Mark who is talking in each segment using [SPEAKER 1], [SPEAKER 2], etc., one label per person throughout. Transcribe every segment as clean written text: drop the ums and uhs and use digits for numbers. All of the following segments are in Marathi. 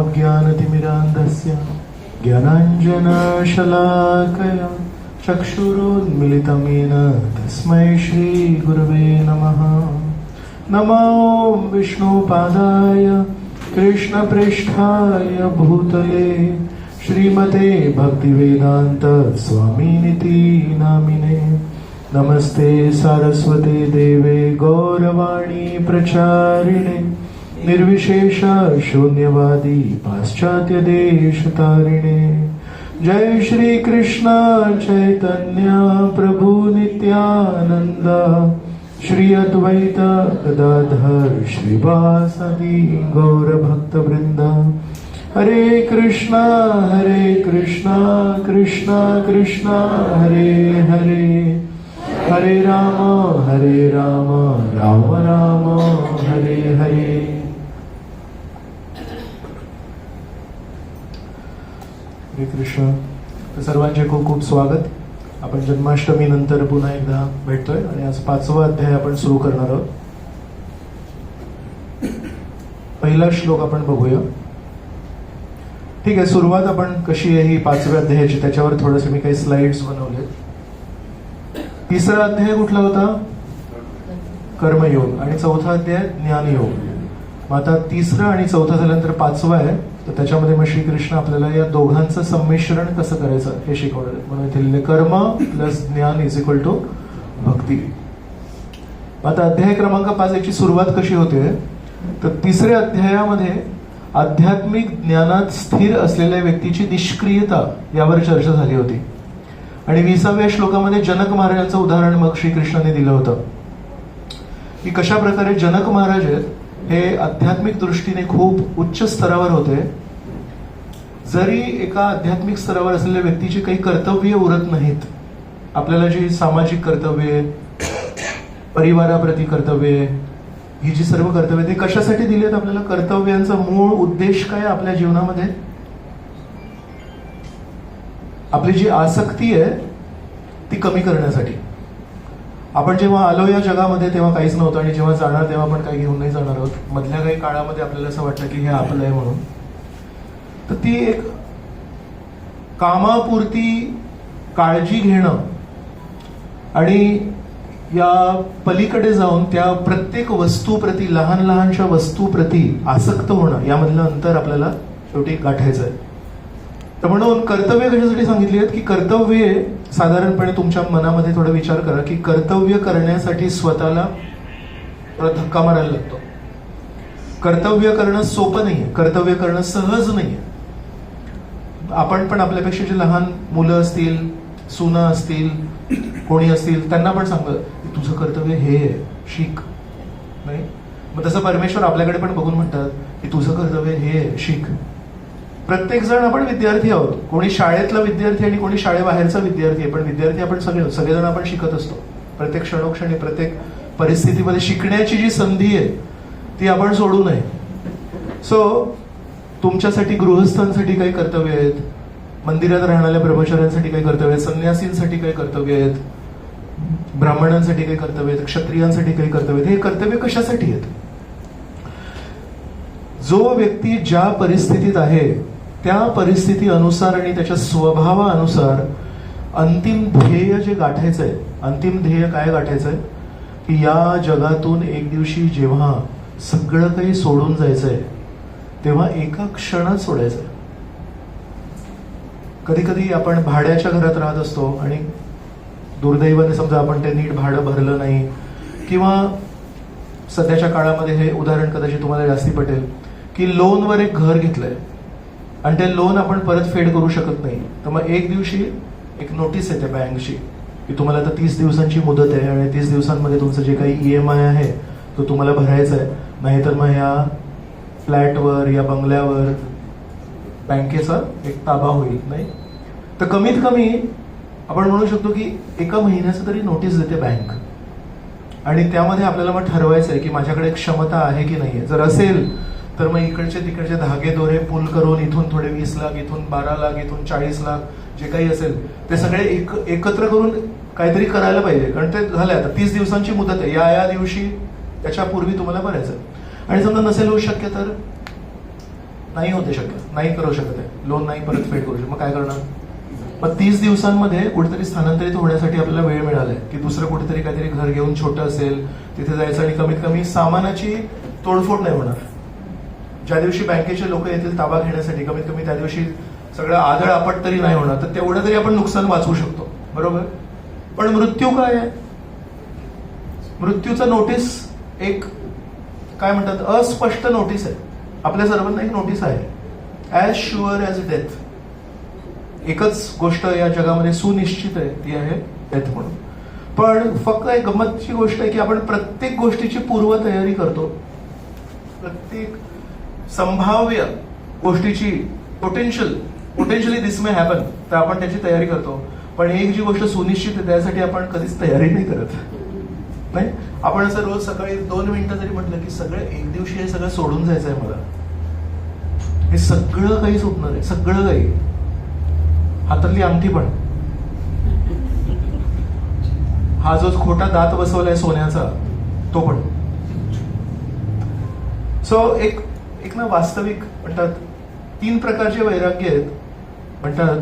[SPEAKER 1] ओमज्ञानतिमिरान्धस्य ज्ञानाञ्जनशलाकया चक्षुरुन्मिलितं येन तस्मै श्रीगुरवे नमः। नमो विष्णुपादाय कृष्णप्रेष्ठाय भूतले श्रीमते भक्तिवेदान्त स्वामिनिति नामिने। नमस्ते सारस्वते देवे गौरवाणी प्रचारिणे निर्विशेष शून्यवादी पाश्चात्य देश तारिणे। जय श्री कृष्ण चैतन्य प्रभु नित्यानंद श्री अद्वैत गदाधर श्रीवासदि गौर भक्त वृंद। हरे कृष्णा कृष्णा कृष्णा हरे हरे, हरे राम राम राम हरे हरे। हरे कृष्ण। सर्वांचे खूप खूप स्वागत। आपण जन्माष्टमी नंतर पुन्हा एकदा भेटतोय आणि आज 5वा अध्याय आपण सुरू करणार आहोत। पहिला श्लोक आपण बघूया। ठीक आहे, सुरुवात आपण कशी आहे ही 5व्या अध्यायाची, त्याच्यावर थोडंसं मी काही स्लाइड्स बनवले। 3रा अध्याय कुठला होता? कर्मयोग। आणि 4था अध्याय ज्ञानयोग। मग आता 3रा आणि 4था झाल्यानंतर 5वा आहे, तर त्याच्यामध्ये मग श्रीकृष्ण आपल्याला या दोघांचं संमिश्रण कसं करायचं हे शिकवणार आहे। म्हणून इथे लिहिले कर्म प्लस ज्ञान इज इक्वल टू भक्ती। आता अध्याय क्रमांक 5 याची सुरुवात कशी होते, तर 3ऱ्या अध्यायामध्ये आध्यात्मिक ज्ञानात स्थिर असलेल्या व्यक्तीची निष्क्रियता यावर चर्चा झाली होती। आणि 20व्या श्लोकामध्ये जनक महाराजांचं उदाहरण मग श्रीकृष्णाने दिलं होतं की कशा प्रकारे जनक महाराज आहेत हे आध्यात्मिक दृष्टीने खूप उच्च स्तरावर होते। जरी एका आध्यात्मिक स्तरावर असलेल्या व्यक्तीची काही कर्तव्य उरत नाहीत, आपल्याला जी सामाजिक कर्तव्ये, परिवाराप्रती कर्तव्ये, ही जी सर्व कर्तव्य ते कशासाठी दिलेत आपल्याला? कर्तव्यांचा मूळ उद्देश काय आपल्या जीवनामध्ये? आपली जी आसक्ती आहे ती कमी करण्यासाठी। आपण जेव्हा आलो या जगामध्ये तेव्हा काहीच नव्हतं, आणि जेव्हा जाणार तेव्हा आपण काही घेऊन नाही जाणार आहोत। मधल्या काही काळामध्ये आपल्याला असं वाटतं की हे आपलं आहे म्हणून, तर ती एक कामापुरती काळजी घेणं आणि या पलीकडे जाऊन त्या प्रत्येक वस्तूप्रती, लहान लहानशा वस्तूप्रती आसक्त होणं, यामधलं अंतर आपल्याला शेवटी गाठायचं आहे। तर म्हणून कर्तव्य कशासाठी सांगितली आहेत की कर्तव्य साधारणपणे तुमच्या मनामध्ये थोडा विचार करा की कर्तव्य करण्यासाठी स्वतःला थोडा धक्का मारायला लागतो। कर्तव्य करणं सोपं नाहीये, कर्तव्य करणं सहज नाहीये। आपण पण आपल्यापेक्षा जे लहान मुलं असतील, सुना असतील, कोणी असतील, त्यांना पण सांगत तुझं कर्तव्य हे आहे, शिक, नाही? मग तसं परमेश्वर आपल्याकडे पण बघून म्हणतात की तुझं कर्तव्य हे आहे, शिक। प्रत्येक जण आपण विद्यार्थी आहोत, कोणी शाळेतला विद्यार्थी आणि कोणी शाळेबाहेरचा विद्यार्थी आहे, पण विद्यार्थी आपण सगळेजण आपण शिकत असतो। प्रत्येक क्षणोक्षणी, प्रत्येक परिस्थितीमध्ये शिकण्याची जी संधी आहे ती आपण सोडू नये। सो तुमच्यासाठी, गृहस्थांसाठी काही कर्तव्य आहेत, मंदिरात राहणाऱ्या ब्रह्मचार्यांसाठी काही कर्तव्य आहेत, संन्यासींसाठी काही कर्तव्य आहेत, ब्राह्मणांसाठी काही कर्तव्य आहेत, क्षत्रियांसाठी काही कर्तव्य आहेत। हे कर्तव्य कशासाठी आहेत? जो व्यक्ती ज्या परिस्थितीत आहे त्या परिस्थिती अनुसार आणि त्याच्या स्वभावानुसार अंतिम ध्येय जे गाठायचंय, अंतिम ध्येय काय गाठायचंय की या जगातून एक दिवशी जेव्हा सगळं काही सोडून जायचंय तेव्हा एका क्षणात सोडायचंय। कधी कधी आपण भाड्याच्या घरात राहत असतो आणि दुर्दैवाने समजा आपण ते नीट भाडं भरलं नाही, किंवा सध्याच्या काळामध्ये हे उदाहरण कदाचित तुम्हाला जास्ती पटेल की लोनवर एक घर घेतलंय आणि ते लोन आपण परत फेड करू शकत नाही, तर मग एक दिवशी एक नोटीस येते बँकची की तुम्हाला आता 30 दिवसांची मुदत आहे आणि 30 दिवसांमध्ये तुमचं जे काही EMI आहे तो तुम्हाला भरायचा आहे, नाहीतर मग या फ्लॅटवर, या बंगल्यावर बँकेचा एक ताबा होईल, नाही? तर कमीत कमी आपण म्हणू शकतो की एका महिन्याचं तरी नोटीस देते बँक, आणि त्यामध्ये आपल्याला मग ठरवायचं आहे की माझ्याकडे क्षमता आहे की नाहीये। जर असेल तर मग इकडचे तिकडचे धागे दोरे पूल करून इथून थोडे 20 लाख, इथून 12 लाख, इथून 40 लाख, जे काही असेल ते सगळे एकत्र करून काहीतरी करायला पाहिजे। कारण ते झालंय, आता 30 दिवसांची मुदत आहे, या दिवशी त्याच्या पूर्वी तुम्हाला भरायचं। आणि समजा नसेल होऊ शक्य तर नाही होते शक्य, नाही करू शकत आहे, लोन नाही परतफेड करू शकत, मग काय करणार? मग 30 दिवसांमध्ये कुठेतरी स्थानांतरित होण्यासाठी आपल्याला वेळ मिळालाय की दुसरं कुठेतरी काहीतरी घर घेऊन छोटं असेल तिथे जायचं आणि कमीत कमी सामानाची तोडफोड नाही होणार. ज्या दिवशी बँकेचे लोक येतील ताबा घेण्यासाठी कमीत कमी त्या दिवशी सगळं आदळ आपट तरी नाही होणार, तर तेवढं तरी आपण नुकसान वाचवू शकतो, बरोबर. पण मृत्यू काय आहे? मृत्यूचं नोटीस एक काय म्हणतात अस्पष्ट नोटीस आहे. आपल्या सर्वांना एक नोटीस आहे, ॲज शुअर ॲज डेथ. एकच गोष्ट या जगामध्ये सुनिश्चित आहे, ती आहे डेथ म्हणून. पण फक्त एक गंमतची गोष्ट आहे की आपण प्रत्येक गोष्टीची पूर्वतयारी करतो, प्रत्येक संभाव्य गोष्टीची पोटेन्शियली दिस मे हॅपन, तर आपण त्याची तयारी करतो. पण एक जी गोष्ट सुनिश्चित आहे त्यासाठी आपण कधीच तयारी नाही करत. नाही, आपण असं रोज सकाळी 2 मिनिटं जरी म्हटलं की सगळं एक दिवशी हे सगळं सोडून जायचं आहे मला, हे सगळं काही सुटणार आहे, सगळं काही, हातातली अंगठी पण, हा जो खोटा दात बसवलाय सोन्याचा तो पण. सो एक ना वास्तविक म्हणतात 3 प्रकारचे वैराग्य आहेत. म्हणतात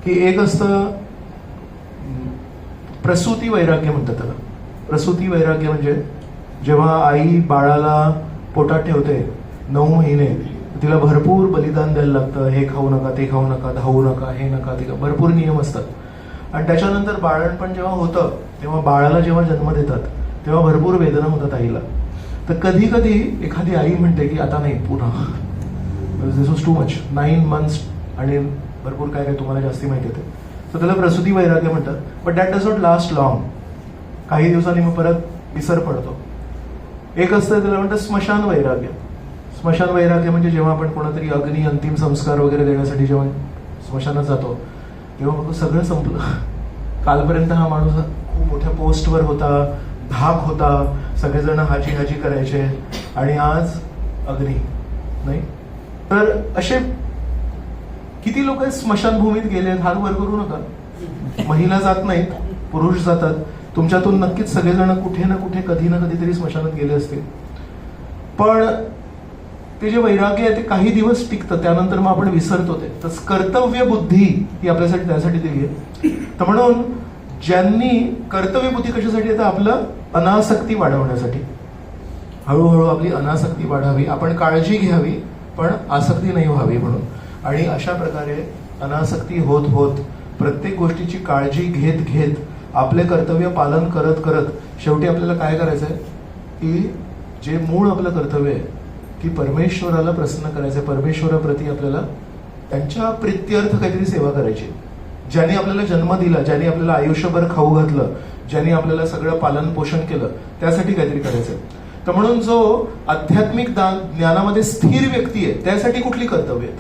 [SPEAKER 1] की एक असतं प्रसूती वैराग्य म्हणतात त्याला. प्रसूती वैराग्य म्हणजे जेव्हा आई बाळाला पोटात ठेवते 9 महिने, तिला भरपूर बलिदान द्यायला लागतं. हे खाऊ नका, ते खाऊ नका, धावू नका, हे नका, ते भरपूर नियम असतात. आणि त्याच्यानंतर बाळणपण जेव्हा होतं तेव्हा बाळाला जेव्हा जन्म देतात तेव्हा भरपूर वेदना होतात आईला. तर कधी कधी एखादी आई म्हणते की आता नाही, पुन्हा दिस वॉज टू मच, 9 months आणि भरपूर काय काय तुम्हाला जास्ती माहिती होते. तर त्याला प्रसूती वैराग्य म्हणतात. But that does not last long. काही दिवसांनी मग परत विसर पडतो. एक असतं त्याला म्हणतात स्मशान वैराग्य. स्मशान वैराग्य म्हणजे जेव्हा आपण कोणातरी अग्नी अंतिम संस्कार वगैरे देण्यासाठी जेव्हा स्मशानात जातो तेव्हा मग सगळं संपलं. कालपर्यंत हा माणूस खूप मोठ्या पोस्टवर होता, धाक होता, सगळेजण हाजी हाजी करायचे, आणि आज अग्नी नाही. तर असे किती लोक स्मशानभूमीत गेले, हात वर करू नका. महिला जात नाहीत, पुरुष जातात. तुमच्यातून नक्कीच सगळेजण कुठे ना कुठे कधी ना कधीतरी स्मशानात गेले असतील. पण ते जे वैराग्य आहे ते काही दिवस टिकतं, त्यानंतर मग आपण विसरतो ते. तर कर्तव्य बुद्धी ही आपल्यासाठी त्यासाठी दिली आहे. तर म्हणून ज्यांनी कर्तव्य बुद्धी कशासाठी आहे तर आपलं अनासक्ती वाढवण्यासाठी. हळूहळू आपली अनासक्ती वाढावी, आपण काळजी घ्यावी पण आसक्ती नाही व्हावी म्हणून. आणि अशा प्रकारे अनासक्ती होत होत प्रत्येक गोष्टीची काळजी घेत घेत आपले कर्तव्य पालन करत करत शेवटी आपल्याला काय करायचंय की जे मूळ आपलं कर्तव्य आहे की परमेश्वराला प्रसन्न करायचंय. परमेश्वराप्रती आपल्याला त्यांच्या प्रित्यर्थ काहीतरी सेवा करायची. ज्यांनी आपल्याला जन्म दिला, ज्यांनी आपल्याला आयुष्यभर खाऊ घातलं, ज्यांनी आपल्याला सगळं पालन पोषण केलं, त्यासाठी काहीतरी करायचंय. तर म्हणून जो आध्यात्मिक ज्ञानामध्ये स्थिर व्यक्ती आहे त्यासाठी कुठली कर्तव्य आहेत?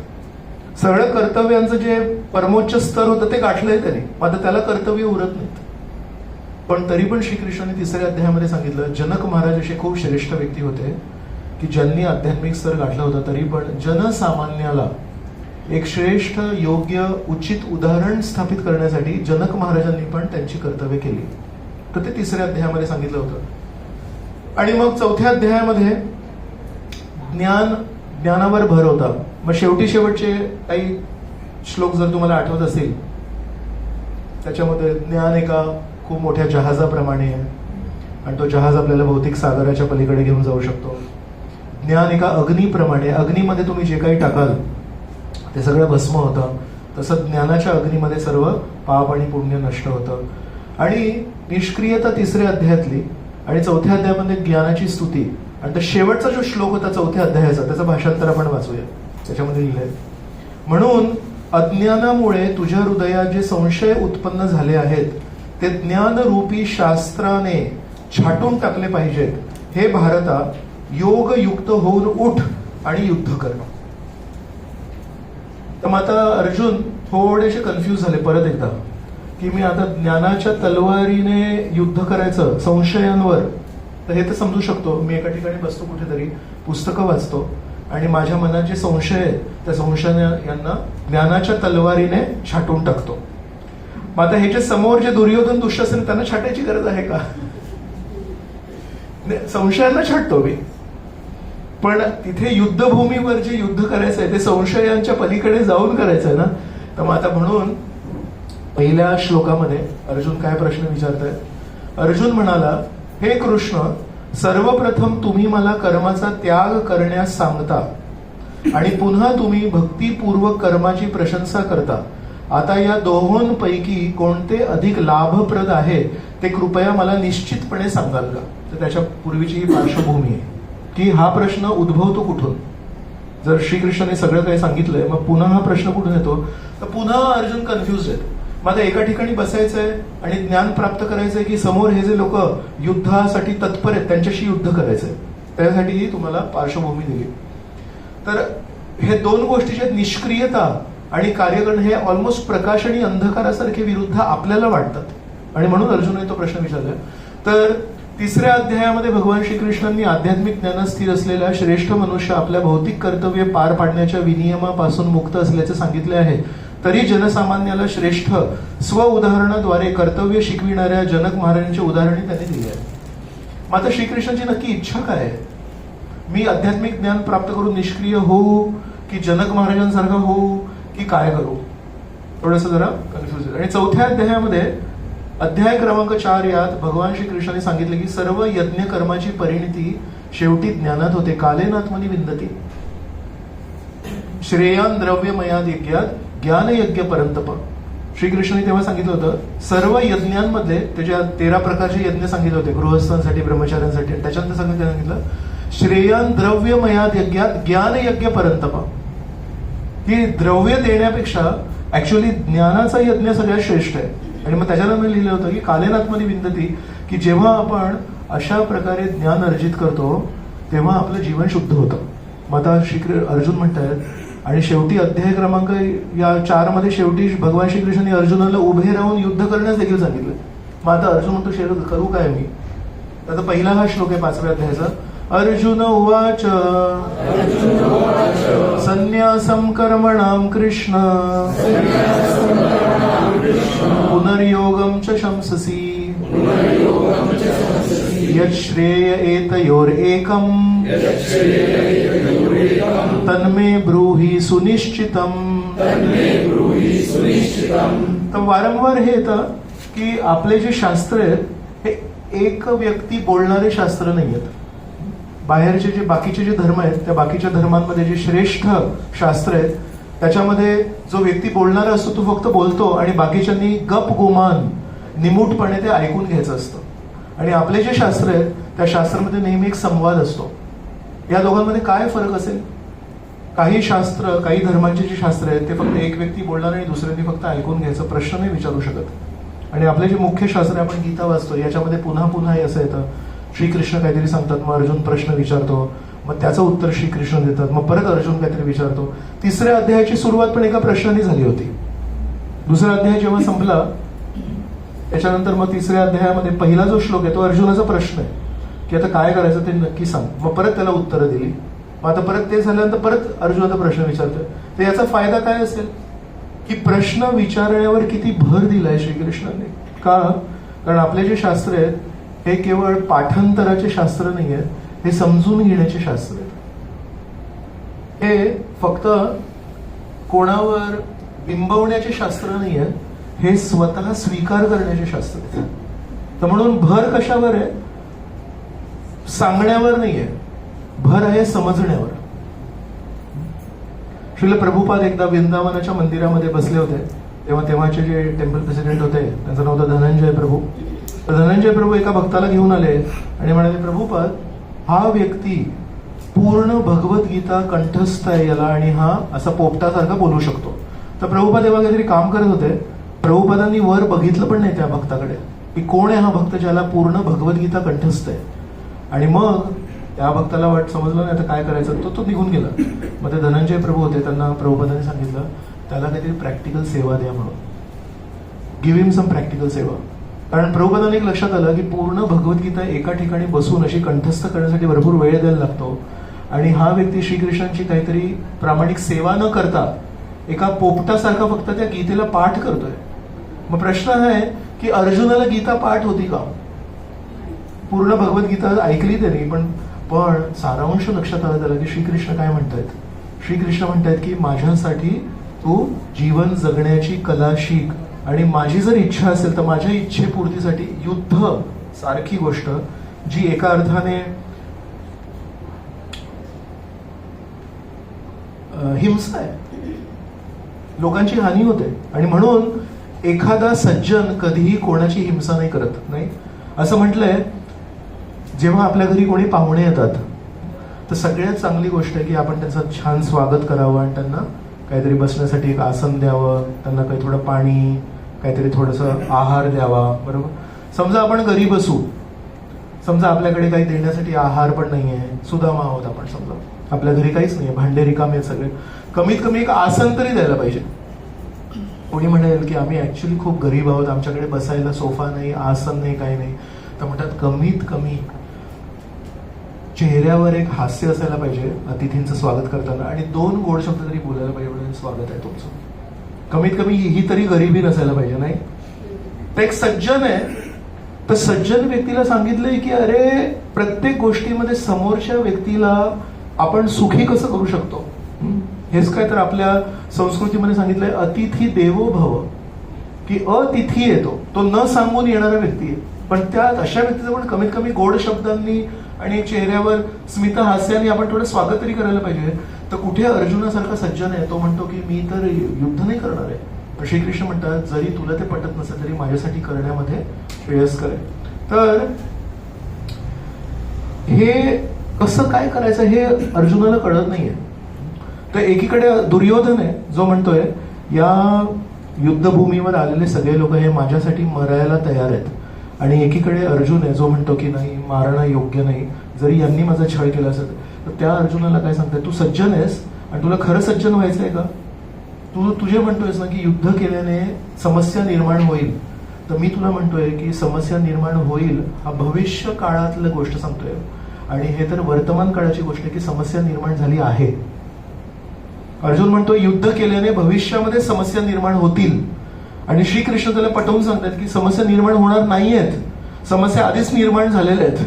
[SPEAKER 1] सगळं कर्तव्यांचं जे परमोच्च स्तर होतं ते गाठलंय त्याने, आता त्याला कर्तव्य उरत नाहीत. पण तरी पण श्रीकृष्णाने 3ऱ्या अध्यायामध्ये सांगितलं, जनक महाराज असे खूप श्रेष्ठ व्यक्ती होते की ज्यांनी आध्यात्मिक स्तर गाठला होता तरी पण जनसामान्याला एक श्रेष्ठ योग्य उचित उदाहरण स्थापित करण्यासाठी जनक महाराजांनी पण त्यांची कर्तव्य केली. तर ते 3ऱ्या अध्यायामध्ये सांगितलं होतं. आणि मग 4थ्या अध्यायामध्ये ज्ञानावर भर होता. मग शेवटचे काही श्लोक जर तुम्हाला आठवत असतील त्याच्यामध्ये ज्ञान एका खूप मोठ्या जहाजाप्रमाणे आहे आणि तो जहाज आपल्याला भौतिक सागराच्या पलीकडे घेऊन जाऊ शकतो. ज्ञान एका अग्नीप्रमाणे, अग्नीमध्ये तुम्ही जे काही टाकाल ते सगळं भस्म होतं. तसं ज्ञानाच्या अग्नीमध्ये सर्व पाप आणि पुण्य नष्ट होतं. आणि निष्क्रियता 3ऱ्या अध्यायातली आणि 4थ्या अध्यायामध्ये ज्ञानाची स्तुती. आणि तो शेवटचा जो श्लोक होता 4थ्या अध्यायाचा त्याचं भाषांतर आपण वाचूया. त्याच्यामध्ये लिहिलंय, म्हणून अज्ञानामुळे तुझ्या हृदयात जे संशय उत्पन्न झाले आहेत ते ज्ञानरूपी शास्त्राने छाटून टाकले पाहिजेत. हे भारता, योगयुक्त होऊन उठ आणि युद्ध कर. तर मग आता अर्जुन थोडेसे कन्फ्यूज झाले परत एकदा की मी आता ज्ञानाच्या तलवारीने युद्ध करायचं संशयांवर. तर हे तर समजू शकतो, मी एका ठिकाणी बसतो कुठेतरी पुस्तकं वाचतो आणि माझ्या मनात जे संशय आहेत त्या संशयांना ज्ञानाच्या तलवारीने छाटून टाकतो. मग आता ह्याच्या समोर जे दुर्योधन दुःशासन त्यांना छाटायची गरज आहे का? संशयांना छाटतो मी. पण तिथे युद्धभूमीवर जे युद्ध करायचं आहे ते संशयांच्या पलीकडे जाऊन करायचं आहे ना. तर मग आता म्हणून पहिल्या श्लोकामध्ये अर्जुन काय प्रश्न विचारताय. अर्जुन म्हणाला, हे कृष्ण, सर्वप्रथम तुम्ही मला कर्माचा त्याग करण्यास सांगता आणि पुन्हा तुम्ही भक्तिपूर्वक कर्माची प्रशंसा करता. आता या दोहोंपैकी कोणते अधिक लाभप्रद आहे ते कृपया मला निश्चितपणे सांगाल का. तर त्याच्या पूर्वीची ही पार्श्वभूमी आहे की हा प्रश्न उद्भवतो कुठून. जर श्रीकृष्णाने सगळं काही सांगितलंय मग पुन्हा हा प्रश्न कुठून येतो. तर पुन्हा अर्जुन कन्फ्युज आहेत. मग एका ठिकाणी बसायचंय आणि ज्ञान प्राप्त करायचंय की समोर हे जे लोक युद्धासाठी तत्पर आहेत त्यांच्याशी युद्ध करायचंय. त्यासाठी तुम्हाला पार्श्वभूमी दिली. तर हे दोन गोष्टीचे निष्क्रियता आणि कार्यकरण हे ऑलमोस्ट प्रकाश आणि अंधकारासारखे विरुद्ध आपल्याला वाटतात आणि म्हणून अर्जुनने तो प्रश्न विचारला. तर तिसऱ्या अध्यायामध्ये भगवान श्रीकृष्णांनी आध्यात्मिक ज्ञानात स्थिर असलेला श्रेष्ठ मनुष्य आपल्या भौतिक कर्तव्य पार पाडण्याच्या विनियमापासून मुक्त असल्याचे सांगितले आहे. तरी जनसामान्याला श्रेष्ठ स्व उदाहरणाद्वारे कर्तव्य शिकविणाऱ्या जनक महाराजांची उदाहरणे त्यांनी दिली आहे. मग आता श्रीकृष्णाची नक्की इच्छा काय आहे. मी आध्यात्मिक ज्ञान प्राप्त करून निष्क्रिय होऊ की जनक महाराजांसारखा होऊ की काय करू. थोडंसं जरा कन्फ्युज आहे. आणि चौथ्या अध्यायामध्ये अध्याय क्रमांक 4 यात भगवान श्रीकृष्णाने सांगितले की सर्व यज्ञ कर्माची परिणती शेवटी ज्ञानात होते. कालेनात्मनी विंदती श्रेयान द्रव्यमयाद यज्ञात ज्ञान यज्ञ परंतप. श्रीकृष्णाने तेव्हा सांगितलं होतं सर्व यज्ञांमधले त्याच्या 13 प्रकारचे यज्ञ सांगितले होते गृहस्थांसाठी ब्रह्मचार्यांसाठी. त्याच्यानंतर सांगितलं श्रेयान द्रव्यमयाद यज्ञात ज्ञान यज्ञ परंतप. ही द्रव्य देण्यापेक्षा ऍक्च्युअली ज्ञानाचा यज्ञ सगळ्यात श्रेष्ठ आहे. आणि मग त्याच्यानंतर लिहिलं होतं की कालेनात्मनी विंदती की जेव्हा आपण अशा प्रकारे ज्ञान अर्जित करतो तेव्हा आपलं जीवन शुद्ध होतं. मग आता अर्जुन म्हणतायत आणि शेवटी अध्याय क्रमांक या 4 मध्ये शेवटी भगवान श्रीकृष्णांनी अर्जुनाला उभे राहून युद्ध करण्यास देखील सांगितलं. मग आता अर्जुन म्हणतो शेर करू काय मी. आता पहिला हा श्लोक आहे 5व्या अध्यायाचा. अर्जुन उवाच संन्यासं कर्मणां कृष्ण पुनर्योगं च शंससि यच्छ्रेय एतयोरेकं तन्मे ब्रूहि सुनिश्चितम्. तर वारंवार हे येतं की आपले जे शास्त्र आहेत हे एक व्यक्ती बोलणारे शास्त्र नाही आहेत. बाहेरचे जे बाकीचे जे धर्म आहेत त्या बाकीच्या धर्मांमध्ये जे श्रेष्ठ शास्त्र आहेत त्याच्यामध्ये जो व्यक्ती बोलणारा असतो तो फक्त बोलतो आणि बाकीच्यांनी गप गुमान निमूटपणे ते ऐकून घ्यायचं असतं. आणि आपले जे शास्त्र आहेत त्या शास्त्रामध्ये नेहमी एक संवाद असतो. या दोघांमध्ये काय फरक असेल. काही शास्त्र काही धर्मांचे जे शास्त्र आहेत ते फक्त एक व्यक्ती बोलणार आणि दुसऱ्यांनी फक्त ऐकून घ्यायचं प्रश्न नाही विचारू शकत. आणि आपले जे मुख्य शास्त्र आपण गीता वाचतो याच्यामध्ये पुन्हा पुन्हा असं येतं श्रीकृष्ण काहीतरी सांगतात मग अर्जुन प्रश्न विचारतो मग त्याचं उत्तर श्रीकृष्ण देतात मग परत अर्जुन काहीतरी विचारतो. तिसऱ्या अध्यायाची सुरुवात पण एका प्रश्नाने झाली होती. दुसरा अध्याय जेव्हा संपला त्याच्यानंतर मग तिसऱ्या अध्यायामध्ये पहिला जो श्लोक आहे तो अर्जुनाचा प्रश्न आहे की आता काय करायचं ते नक्की सांग. मग परत त्याला उत्तरं दिली. मग आता परत ते झाल्यानंतर परत अर्जुनाचा प्रश्न विचारतोय. तर याचा फायदा काय असेल की प्रश्न विचारण्यावर किती भर दिलाय श्रीकृष्णाने. का कारण आपले जे शास्त्र आहेत हे केवळ पाठांतराचे शास्त्र नाही आहेत. हे समजून घेण्याचे शास्त्र आहेत. हे फक्त कोणावर बिंबवण्याचे शास्त्र नाही आहेत. हे स्वतः स्वीकार करण्याचे शास्त्र आहेत. तर म्हणून भर कशावर आहे. सांगण्यावर नाहीये भर आहे समजण्यावर. श्रील प्रभुपाद एकदा वृंदावनाच्या मंदिरामध्ये बसले होते तेव्हाचे जे टेम्पल प्रेसिडेंट होते त्यांचं नाव होतं धनंजय प्रभू. तर धनंजय प्रभू एका भक्ताला घेऊन आले आणि म्हणाले प्रभुपाद हा व्यक्ती पूर्ण भगवद्गीता कंठस्थ आहे याला आणि हा असा पोपटासारखा बोलू शकतो. तर प्रभुपाद तेव्हा काहीतरी काम करत होते. प्रभुपादांनी वर बघितलं पण नाही त्या भक्ताकडे की कोण आहे हा भक्त ज्याला पूर्ण भगवद्गीता कंठस्थ आहे. आणि मग त्या भक्ताला समजलं नाही आता काय करायचं तो निघून गेला. मग ते धनंजय प्रभू होते त्यांना प्रभुपादांनी सांगितलं त्याला काहीतरी प्रॅक्टिकल सेवा द्या म्हणून. गिव्ह हिम सम प्रॅक्टिकल सेवा. कारण प्रभुपादांनी एक लक्षात आलं की पूर्ण भगवद्गीता एका ठिकाणी बसून अशी कंठस्थ करण्यासाठी भरपूर वेळ द्यायला लागतो आणि हा व्यक्ती श्रीकृष्णांची काहीतरी प्रामाणिक सेवा न करता एका पोपटासारखा फक्त त्या गीतेला पाठ करतोय. मग प्रश्न आहे की अर्जुनाला गीता पाठ होती का. पूर्ण भगवद्गीता ऐकली त्यांनी पण पण सारांश लक्षात आला त्याला की श्रीकृष्ण काय म्हणतायत. श्रीकृष्ण म्हणतायत की माझ्यासाठी तू जीवन जगण्याची कला शिक, आणि माझी जर इच्छा असेल तर माझ्या इच्छेपूर्तीसाठी युद्ध सारखी गोष्ट जी एका अर्थाने हिंसा आहे, लोकांची हानी होते, आणि म्हणून एखादा सज्जन कधीही कोणाची हिंसा नाही करत. नाही असं म्हटलंय, जेव्हा आपल्या घरी कोणी पाहुणे येतात तर सगळ्यात चांगली गोष्ट आहे की आपण त्यांचं छान स्वागत करावं आणि त्यांना काहीतरी बसण्यासाठी एक आसन द्यावं, त्यांना काही थोडं पाणी, काहीतरी थोडंसं आहार द्यावा. बरोबर. समजा आपण गरीब असू, समजा आपल्याकडे काही देण्यासाठी आहार पण नाहीये, सुदामा आहोत आपण, समजा आपल्या घरी काहीच नाहीये, भांडे रिकामे आहेत सगळे, कमीत कमी एक आसन तरी द्यायला पाहिजे. कोणी म्हणेल की आम्ही ऍक्च्युली खूप गरीब आहोत, आमच्याकडे बसायला सोफा नाही, आसन नाही, काही नाही, तर म्हणतात कमीत कमी चेहऱ्यावर एक हास्य असायला पाहिजे अतिथींचं स्वागत करताना, आणि 2 गोड शब्द तरी बोलायला पाहिजे, म्हणजे स्वागत आहे तुमचं. कमीत कमी ही तरी गरिबी नसायला पाहिजे. नाही तर एक सज्जन आहे, तर सज्जन व्यक्तीला सांगितलंय की अरे प्रत्येक गोष्टीमध्ये समोरच्या व्यक्तीला आपण सुखी कसं करू शकतो. हेच काय तर आपल्या संस्कृतीमध्ये सांगितलंय, अतिथी देवो भव, की अतिथी येतो तो न सांगून येणारा व्यक्ती आहे, पण त्या अशा व्यक्तीचं पण कमीत कमी गोड शब्दांनी आणि चेहऱ्यावर स्मित हास्याने आपण थोडं स्वागत तरी करायला पाहिजे. तर कुठे अर्जुनासारखा सज्जन आहे, तो म्हणतो की मी तर युद्ध नाही करणार आहे. पण श्रीकृष्ण म्हणतात जरी तुला ते पटत नसेल तरी माझ्यासाठी करण्यामध्ये श्रेयस्कर आहे. तर हे कसं काय करायचं हे अर्जुनाला कळत नाहीये. तर एकीकडे दुर्योधन आहे जो म्हणतोय या युद्धभूमीवर आलेले सगळे लोक हे माझ्यासाठी मरायला तयार आहेत, आणि एकीकडे अर्जुन आहे जो म्हणतो की नाही, मारणं योग्य नाही, जरी यांनी माझा छळ केला असेल. तर त्या अर्जुनाला काय सांगताय, तू सज्जन आहेस आणि तुला खरं सज्जन व्हायचंय का. तू तुझे म्हणतोयस ना की युद्ध केल्याने समस्या निर्माण होईल, तर मी तुला म्हणतोय की समस्या निर्माण होईल हा भविष्य काळातलं गोष्ट सांगतोय, आणि हे तर वर्तमान काळाची गोष्ट आहे की समस्या निर्माण झाली आहे. अर्जुन म्हणतोय युद्ध केल्याने भविष्यामध्ये समस्या निर्माण होतील, आणि श्रीकृष्ण त्याला पटवून सांगतात की समस्या निर्माण होणार नाहीयेत, समस्या आधीच निर्माण झालेल्या आहेत,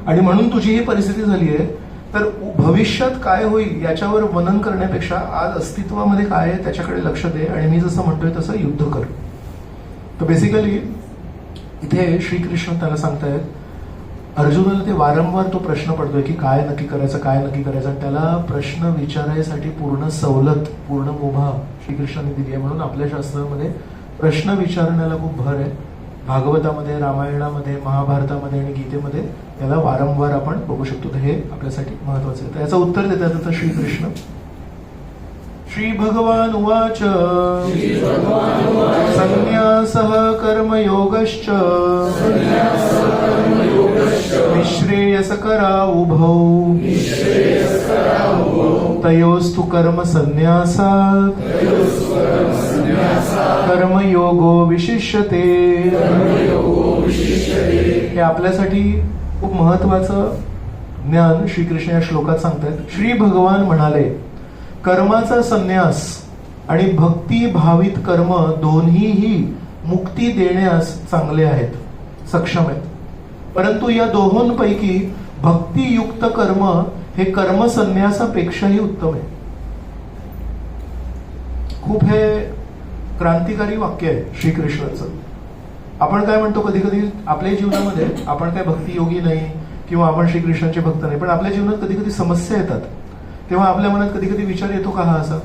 [SPEAKER 1] आणि म्हणून तुझी ही परिस्थिती झाली आहे. तर भविष्यात काय होईल याच्यावर मनन करण्यापेक्षा आज अस्तित्वामध्ये काय आहे त्याच्याकडे लक्ष दे, आणि मी जसं म्हणतोय तसं युद्ध कर. तर बेसिकली इथे श्रीकृष्ण त्याला सांगतायत, अर्जुनाला ते वारंवार तो प्रश्न पडतोय की काय नक्की करायचं, काय नक्की करायचं, आणि त्याला प्रश्न विचारायसाठी पूर्ण सवलत, पूर्ण मुभा श्रीकृष्णाने दिली आहे. म्हणून आपल्या शास्त्रामध्ये प्रश्न विचारण्याला खूप भर आहे. भागवतामध्ये, रामायणामध्ये, महाभारतामध्ये आणि गीतेमध्ये याला वारंवार आपण बघू शकतो. तर हे आपल्यासाठी महत्वाचं आहे. तर याचं उत्तर देतात आता श्रीकृष्ण. श्री भगवान उवाच संन्यासः कर्मयोगश्च निःश्रेयसकरा उभौ तयोस्तु कर्म संन्यासात् कर्मयोगो विशिष्यते. हे आपल्यासाठी खूप महत्वाचं ज्ञान श्रीकृष्ण या श्लोकात सांगतात. श्री भगवान म्हणाले कर्माचा संन्यास आणि भक्ती भावित कर्म दोन्हीही मुक्ती देण्यास चांगले आहेत, सक्षम आहेत, परंतु या दोहोंपैकी भक्तियुक्त कर्म हे कर्म संन्यासापेक्षाही उत्तम आहे. खूप हे क्रांतिकारी वाक्य आहे श्रीकृष्णाचं. आपण काय म्हणतो कधी कधी आपल्या जीवनामध्ये, आपण काय भक्तियोगी नाही किंवा आपण श्रीकृष्णाचे भक्त नाही, पण आपल्या जीवनात कधी कधी समस्या येतात, तेव्हा आपल्या मनात कधी कधी विचार येतो का हा असा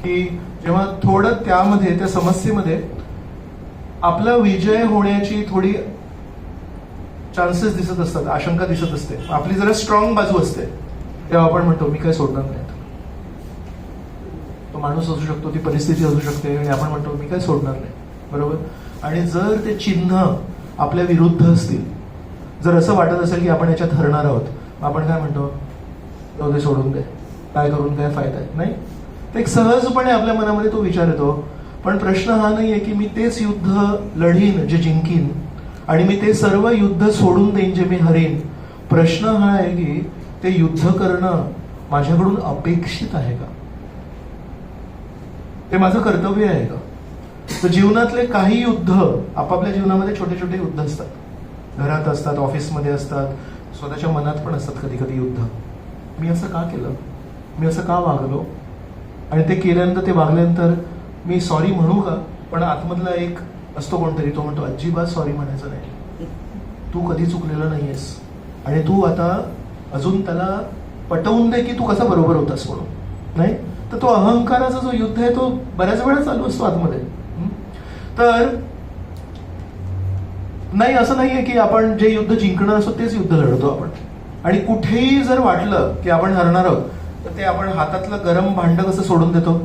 [SPEAKER 1] की जेव्हा थोडं त्यामध्ये, त्या समस्येमध्ये आपला विजय होण्याची थोडी चान्सेस दिसत असतात, आशंका दिसत असते, आपली जरा स्ट्रॉंग बाजू असते, तेव्हा आपण म्हणतो मी काय सोडणार नाही. तो माणूस असू शकतो, ती परिस्थिती असू शकते, आणि आपण म्हणतो मी काय सोडणार नाही. बरोबर. आणि जर ते चिन्ह आपल्या विरुद्ध असतील, जर असं वाटत असेल की आपण याच्यात हरणार आहोत, आपण काय म्हणतो, ते सोडून दे, काय करून काय फायदा आहे. नाही, तर एक सहजपणे आपल्या मनामध्ये तो विचार येतो. पण प्रश्न हा नाहीये की मी तेच युद्ध लढीन जे जिंकीन, आणि मी ते सर्व युद्ध सोडून देईन जे मी हरेन. प्रश्न हा आहे की ते युद्ध करणं माझ्याकडून अपेक्षित आहे का, ते माझं कर्तव्य आहे का. तर जीवनातले काही युद्ध, आपापल्या जीवनामध्ये छोटे छोटे युद्ध असतात, घरात असतात, ऑफिसमध्ये असतात, स्वतःच्या मनात पण असतात कधी कधी युद्ध. मी असं का केलं, मी असं का वागलो, आणि ते केल्यानंतर ते वागल्यानंतर मी सॉरी म्हणू का, पण आतमधला एक असतो कोणतरी, तो म्हणतो अजिबात सॉरी म्हणायचं नाही, तू कधी चुकलेलं नाहीयेस, आणि तू आता अजून त्याला पटवून दे की तू कसा बरोबर होतास म्हणून. नाही तर तो अहंकाराचा जो युद्ध आहे तो बऱ्याच वेळा चालू असतो आतमध्ये. तर नाही, असं नाहीये की आपण जे युद्ध जिंकणार असतो तेच युद्ध लढतो आपण, आणि कुठेही जर वाटलं की आपण हरणार आहोत तर ते आपण हातातलं गरम भांड कसं सोडून देतो,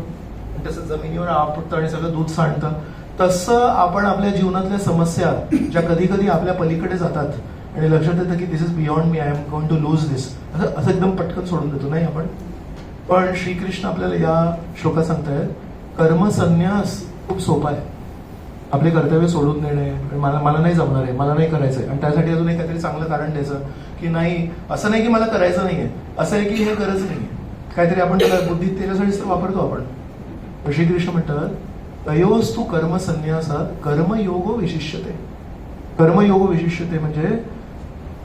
[SPEAKER 1] तसं जमिनीवर आपटतं आणि सगळं दूध सांडतं, तसं आपण आपल्या जीवनातल्या समस्या ज्या कधी कधी आपल्या पलीकडे जातात आणि लक्षात येतं की this is beyond me, I am going to lose this, असं एकदम पटकन सोडून देतो नाही आपण. पण श्रीकृष्ण आपल्याला या श्लोकात सांगतायत कर्मसन्यास खूप सोपा आहे. आपले कर्तव्य सोडून देणे, मला नाही जमणार आहे, मला नाही करायचंय, आणि त्यासाठी अजून एक काहीतरी चांगलं कारण द्यायचं की नाही, असं नाही की मला करायचं नाहीये, असं आहे की हे गरज नाहीये, काहीतरी आपण त्याला बुद्धीत त्याच्यासाठीच तर वापरतो आपण. श्रीकृष्ण म्हणतात तयोस्तु कर्मसन्यासात कर्मयोगो विशिष्यते. कर्मयोगो विशिष्यते म्हणजे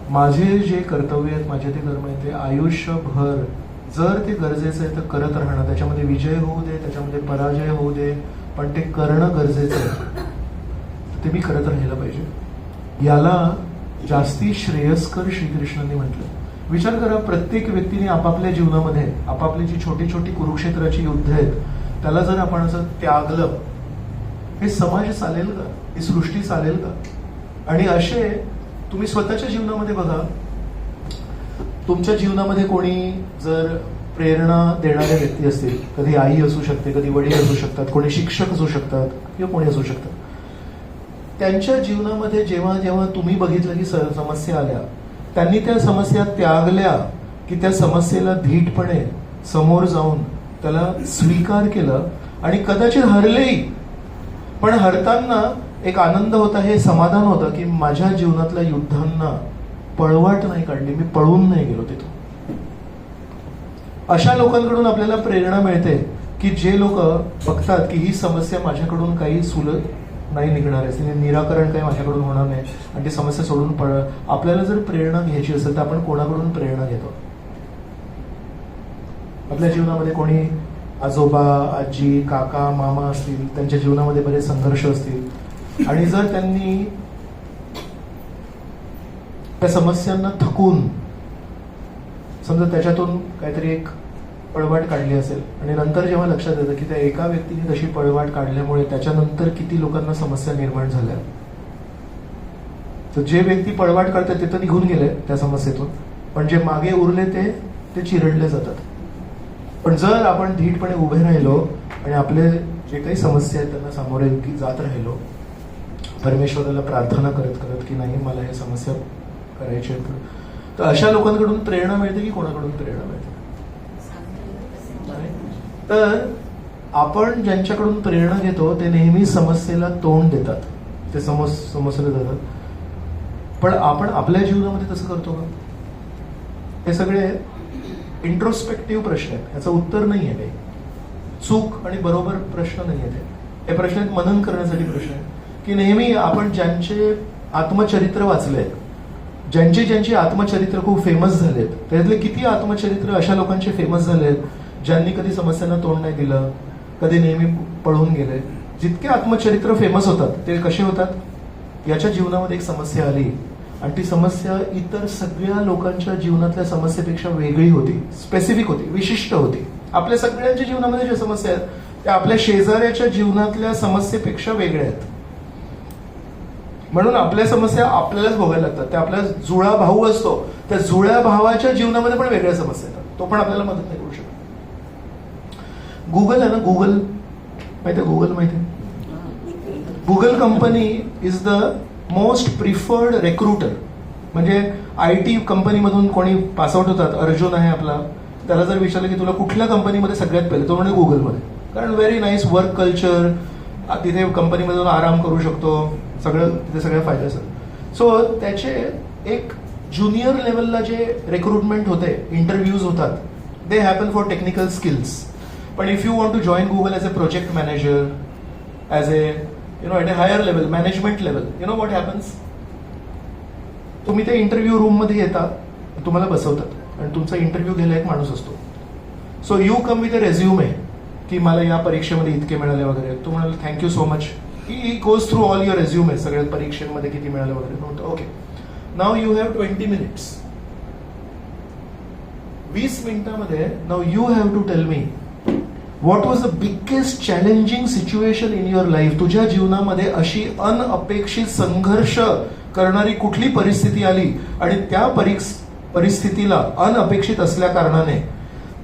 [SPEAKER 1] माझे जे कर्तव्य आहेत, माझे ते कर्म आहेत, ते आयुष्यभर जर ते गरजेचं आहे तर करत राहणं, त्याच्यामध्ये विजय होऊ दे, त्याच्यामध्ये पराजय होऊ दे, पण ते करणं गरजेचं आहे, ते मी करत राहायला पाहिजे. याला जास्ती श्रेयस्कर श्रीकृष्णांनी म्हटलं. विचार करा, प्रत्येक व्यक्तीने आपापल्या जीवनामध्ये आपापली जी छोटी छोटी कुरुक्षेत्राची युद्ध आहेत त्याला जर आपण असं त्यागलं, हे समाज चालेल का, ही सृष्टी चालेल का? आणि असे तुम्ही स्वतःच्या जीवनामध्ये बघा, तुमच्या जीवनामध्ये कोणी जर प्रेरणा देणारे व्यक्ती असतील, कधी आई असू शकते, कधी वडील असू शकतात, कोणी शिक्षक असू शकतात किंवा कोणी असू शकतात, त्यांच्या जीवनामध्ये जेव्हा जेव्हा तुम्ही बघितलं की समस्या आल्या, त्यांनी त्या समस्या त्यागल्या की त्या समस्येला धीटपणे समोर जाऊन त्याला स्वीकार केलं, आणि कदाचित हरलेही, पण हरताना एक आनंद होता, हे समाधान होतं की माझ्या जीवनातल्या युद्धांना पळवाट नाही काढली, मी पळून नाही गेलो तिथून. अशा लोकांकडून आपल्याला प्रेरणा मिळते की जे लोक बघतात की ही समस्या माझ्याकडून काही सुलभ नाही निघणार आहे, निराकरण काही माझ्याकडून होणार नाही, आणि ती समस्या सोडून आपल्याला जर प्रेरणा घ्यायची असेल तर आपण कोणाकडून प्रेरणा घेतो? आपल्या जीवनामध्ये कोणी आजोबा, आजी, काका, मामा असतील, त्यांच्या जीवनामध्ये बरेच संघर्ष असतील, आणि जर त्यांनी त्या समस्यांना थकून समजा त्याच्यातून काहीतरी एक पळवाट काढली असेल, आणि नंतर जेव्हा लक्षात येतं की त्या एका व्यक्तीने तशी पळवाट काढल्यामुळे त्याच्यानंतर किती लोकांना समस्या निर्माण झाल्या, तर जे व्यक्ती पळवाट काढतात ते तर निघून गेले त्या समस्येतून, पण जे मागे उरले ते चिरडले जातात. पण जर आपण धीटपणे उभे राहिलो आणि आपले जे काही समस्या आहेत त्यांना सामोरे जात राहिलो, परमेश्वराला प्रार्थना करत करत की नाही मला हे समस्या करायची आहेत, तर अशा लोकांकडून प्रेरणा मिळते की कोणाकडून प्रेरणा मिळते? तर आपण ज्यांच्याकडून प्रेरणा घेतो ते नेहमी समस्येला तोंड देतात, ते समस्येला जातात, पण आपण आपल्या जीवनामध्ये तसं करतो का? हे सगळे इंट्रोस्पेक्टिव्ह प्रश्न आहेत, याचं उत्तर नाही आहे काही. चूक आणि बरोबर प्रश्न नाही आहेत, हे प्रश्न आहेत मनन करण्यासाठी प्रश्न आहेत की नेहमी आपण ज्यांचे आत्मचरित्र वाचले, ज्यांची आत्मचरित्र खूप फेमस झालेत, त्यातले किती आत्मचरित्र अशा लोकांचे फेमस झालेत ज्यांनी कधी समस्यांना तोंड नाही दिलं, कधी नेहमी पळून गेले. जितके आत्मचरित्र फेमस होतात ते कसे होतात? याच्या जीवनामध्ये एक समस्या आली आणि ती समस्या इतर सगळ्या लोकांच्या जीवनातल्या समस्येपेक्षा वेगळी होती, स्पेसिफिक होती, विशिष्ट होती. आपल्या सगळ्यांच्या जीवनामध्ये ज्या समस्या आहेत त्या आपल्या शेजाऱ्याच्या जीवनातल्या समस्येपेक्षा वेगळ्या आहेत. म्हणून आपल्या समस्या आपल्यालाच भोगायला लागतात. त्या आपल्या जुळा भाऊ असतो, त्या जुळ्या भावाच्या जीवनामध्ये पण वेगळ्या समस्या येतात, तो पण आपल्याला मदत नाही करू शकत. गुगल आहे ना, गुगल माहिती आहे? गुगल माहिती आहे? Google company is the most preferred recruiter. म्हणजे IT कंपनीमधून कोणी पासआउट होतात, अर्जुन आहे आपला, त्याला जर विचारलं की तुला कुठल्या कंपनीमध्ये सगळ्यात पहिले, तो म्हणजे गुगलमध्ये. कारण व्हेरी नाईस वर्क कल्चर, तिथे कंपनीमधून आराम करू शकतो, सगळं तिथे सगळ्या फायदे असतात. सो त्याचे एक ज्युनियर लेवलला जे रिक्रुटमेंट होते, इंटरव्ह्यूज होतात, they happen for technical skills. पण if you want to join Google as a project manager, as a at a higher level, management level, what happens? तुम्ही त्या इंटरव्ह्यू रूम मध्ये येता तुम्हाला बसवतात आणि तुमचा इंटरव्ह्यू घ्यायला एक माणूस असतो. So you come with a resume की मला या परीक्षेमध्ये इतके मिळाले वगैरे. तू म्हणाल thank you so much. He goes through all your resume, सगळ्या परीक्षेमध्ये किती मिळाले वगैरे. Okay, now you have 20 minutes. 20 मिनिटामध्ये now you have to tell me what was the biggest challenging situation in your life. तुझ्या जीवनामध्ये अशी अनअपेक्षित संघर्ष करणारी कुठली परिस्थिती आली आणि त्या परिस्थितीला अनअपेक्षित असल्या कारणाने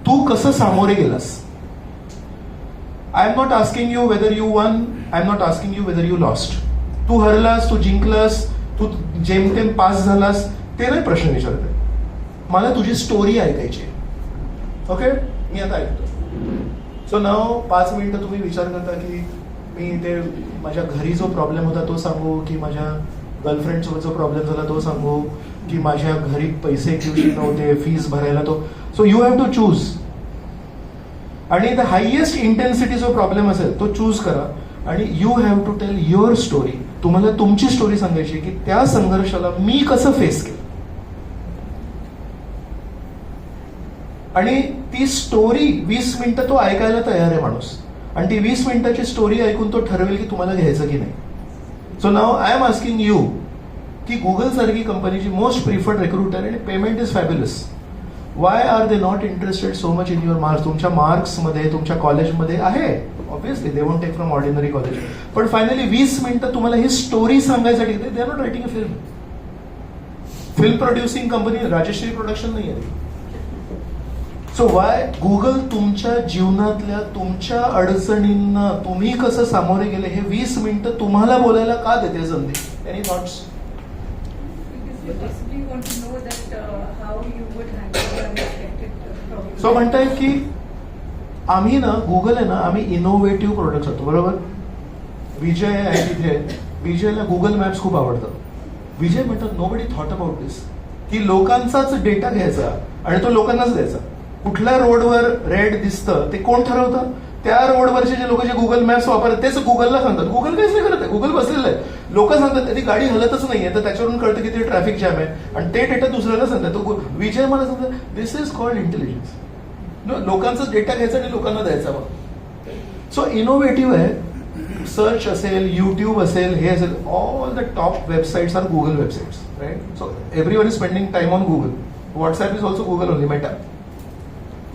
[SPEAKER 1] तू कसं सामोरे गेलास. I am not asking you whether you won, I am not asking you whether you lost. तू हरलास, तू जिंकलास, तू जेमतेम पास झालास, ते नाही प्रश्न विचारते. मला तुझी स्टोरी ऐकायची. ओके, मी आता ऐकतो. सो नाव 5 मिनिटं तुम्ही विचार करता की मी ते माझ्या घरी जो प्रॉब्लेम होता तो सांगू, की माझ्या गर्लफ्रेंडसोबत जो प्रॉब्लेम झाला तो सांगू, की माझ्या घरी पैसे दिवशी नव्हते फीस भरायला तो. So you have to choose. आणि द हायएस्ट इंटेन्सिटी जो प्रॉब्लेम असेल तो चूज करा आणि you have to tell your story. तुम्हाला तुमची स्टोरी सांगायची की त्या संघर्षाला मी कसं फेस केलं. आणि ती स्टोरी 20 मिनिटं तो ऐकायला तयार आहे माणूस. आणि ती 20 मिनिटाची स्टोरी ऐकून तो ठरवेल की तुम्हाला घ्यायचं की नाही. So now I am asking you की गुगल सारखी कंपनीची मोस्ट प्रिफर्ड रिक्रुटर आणि payment is fabulous. Why are they not interested so much in your marks. तुमच्या मार्क्समध्ये तुमच्या कॉलेजमध्ये आहे, obviously they won't take from ordinary college. पण फायनली 20 मिनिटं तुम्हाला ही स्टोरी सांगायसाठी they are not writing a film. Film producing company Rajshri production नाही आहे. सो वाय गुगल तुमच्या जीवनातल्या तुमच्या अडचणींना तुम्ही कसं सामोरे गेले हे 20 मिनिटं तुम्हाला बोलायला का देते संधी. Any thoughts. सो म्हणतायत की आम्ही ना गुगल आहे ना, आम्ही इनोव्हेटिव्ह प्रोडक्ट्स होतो. बरोबर. विजय आहे तिथे, विजयला गुगल मॅप्स खूप आवडतं. विजय म्हणतात नो बडी थॉट अबाउट दिस, की लोकांचाच डेटा घ्यायचा आणि तो लोकांनाच द्यायचा. कुठल्या रोडवर रेड दिसतं ते कोण ठरवतं. त्या रोडवरचे जे लोक जे गुगल मॅप्स वापरतात तेच गुगलला सांगतात. गुगल काहीच नाही करत आहे, गुगल बसलेलं आहे. लोक सांगतात ती गाडी हलतच नाहीये, तर त्याच्यावरून कळतं की ते ट्रॅफिक जॅम आहे आणि ते डेटा दुसऱ्याला सांगतात. तो विजय मला सांगतात दिस इज कॉल्ड इंटेलिजन्स. लोकांचा डेटा घ्यायचा आणि लोकांना द्यायचा. सो इनोव्हेटिव्ह आहे. सर्च असेल, युट्यूब असेल, हे असेल, all the top websites are Google websites, right. So everyone is spending time on Google. WhatsApp is also Google only, Meta.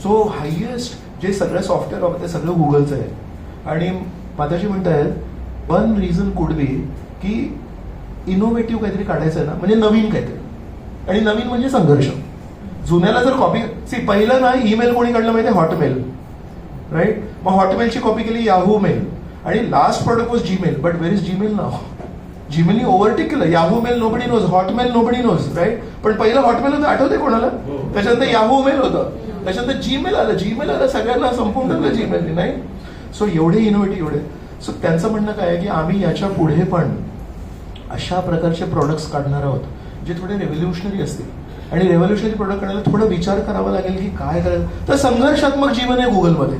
[SPEAKER 1] So highest जे सगळं सॉफ्टवेअर वापरते सगळं गुगलचं आहे. आणि माताजी म्हणतायत वन रिझन कुड बी की इनोव्हेटिव्ह काहीतरी काढायचं आहे ना, म्हणजे नवीन काहीतरी. आणि नवीन म्हणजे संघर्ष. जुन्याला जर कॉपी पहिलं ना ईमेल कोणी काढलं माहिती, हॉटमेल, राईट. मग हॉटमेलची कॉपी केली याहू मेल आणि last product was Gmail. But where is Gmail now. जीमेलनी ओव्हरटेक केलं. Yahoo mail nobody knows, Hotmail nobody knows, right. पण पहिलं हॉटमेल होतं, आठवते कोणाला. त्याच्यानंतर याहू मेल होतं, त्याच्यानंतर जीमेल आलं. जीमेल आलं सगळ्यांना संपून टाकलं जीमेलने, नाही. सो एवढे इनोव्हेटिव्ह एवढे. सो त्यांचं म्हणणं काय आहे की आम्ही याच्या पुढे पण अशा प्रकारचे प्रोडक्ट्स काढणार आहोत जे थोडे रेव्होल्युशनरी असतील. आणि रेव्होल्युशनरी प्रोडक्ट काढायला थोडा विचार करावा लागेल की काय करायचं. तर संघर्षात्मक जीवन आहे गुगलमध्ये.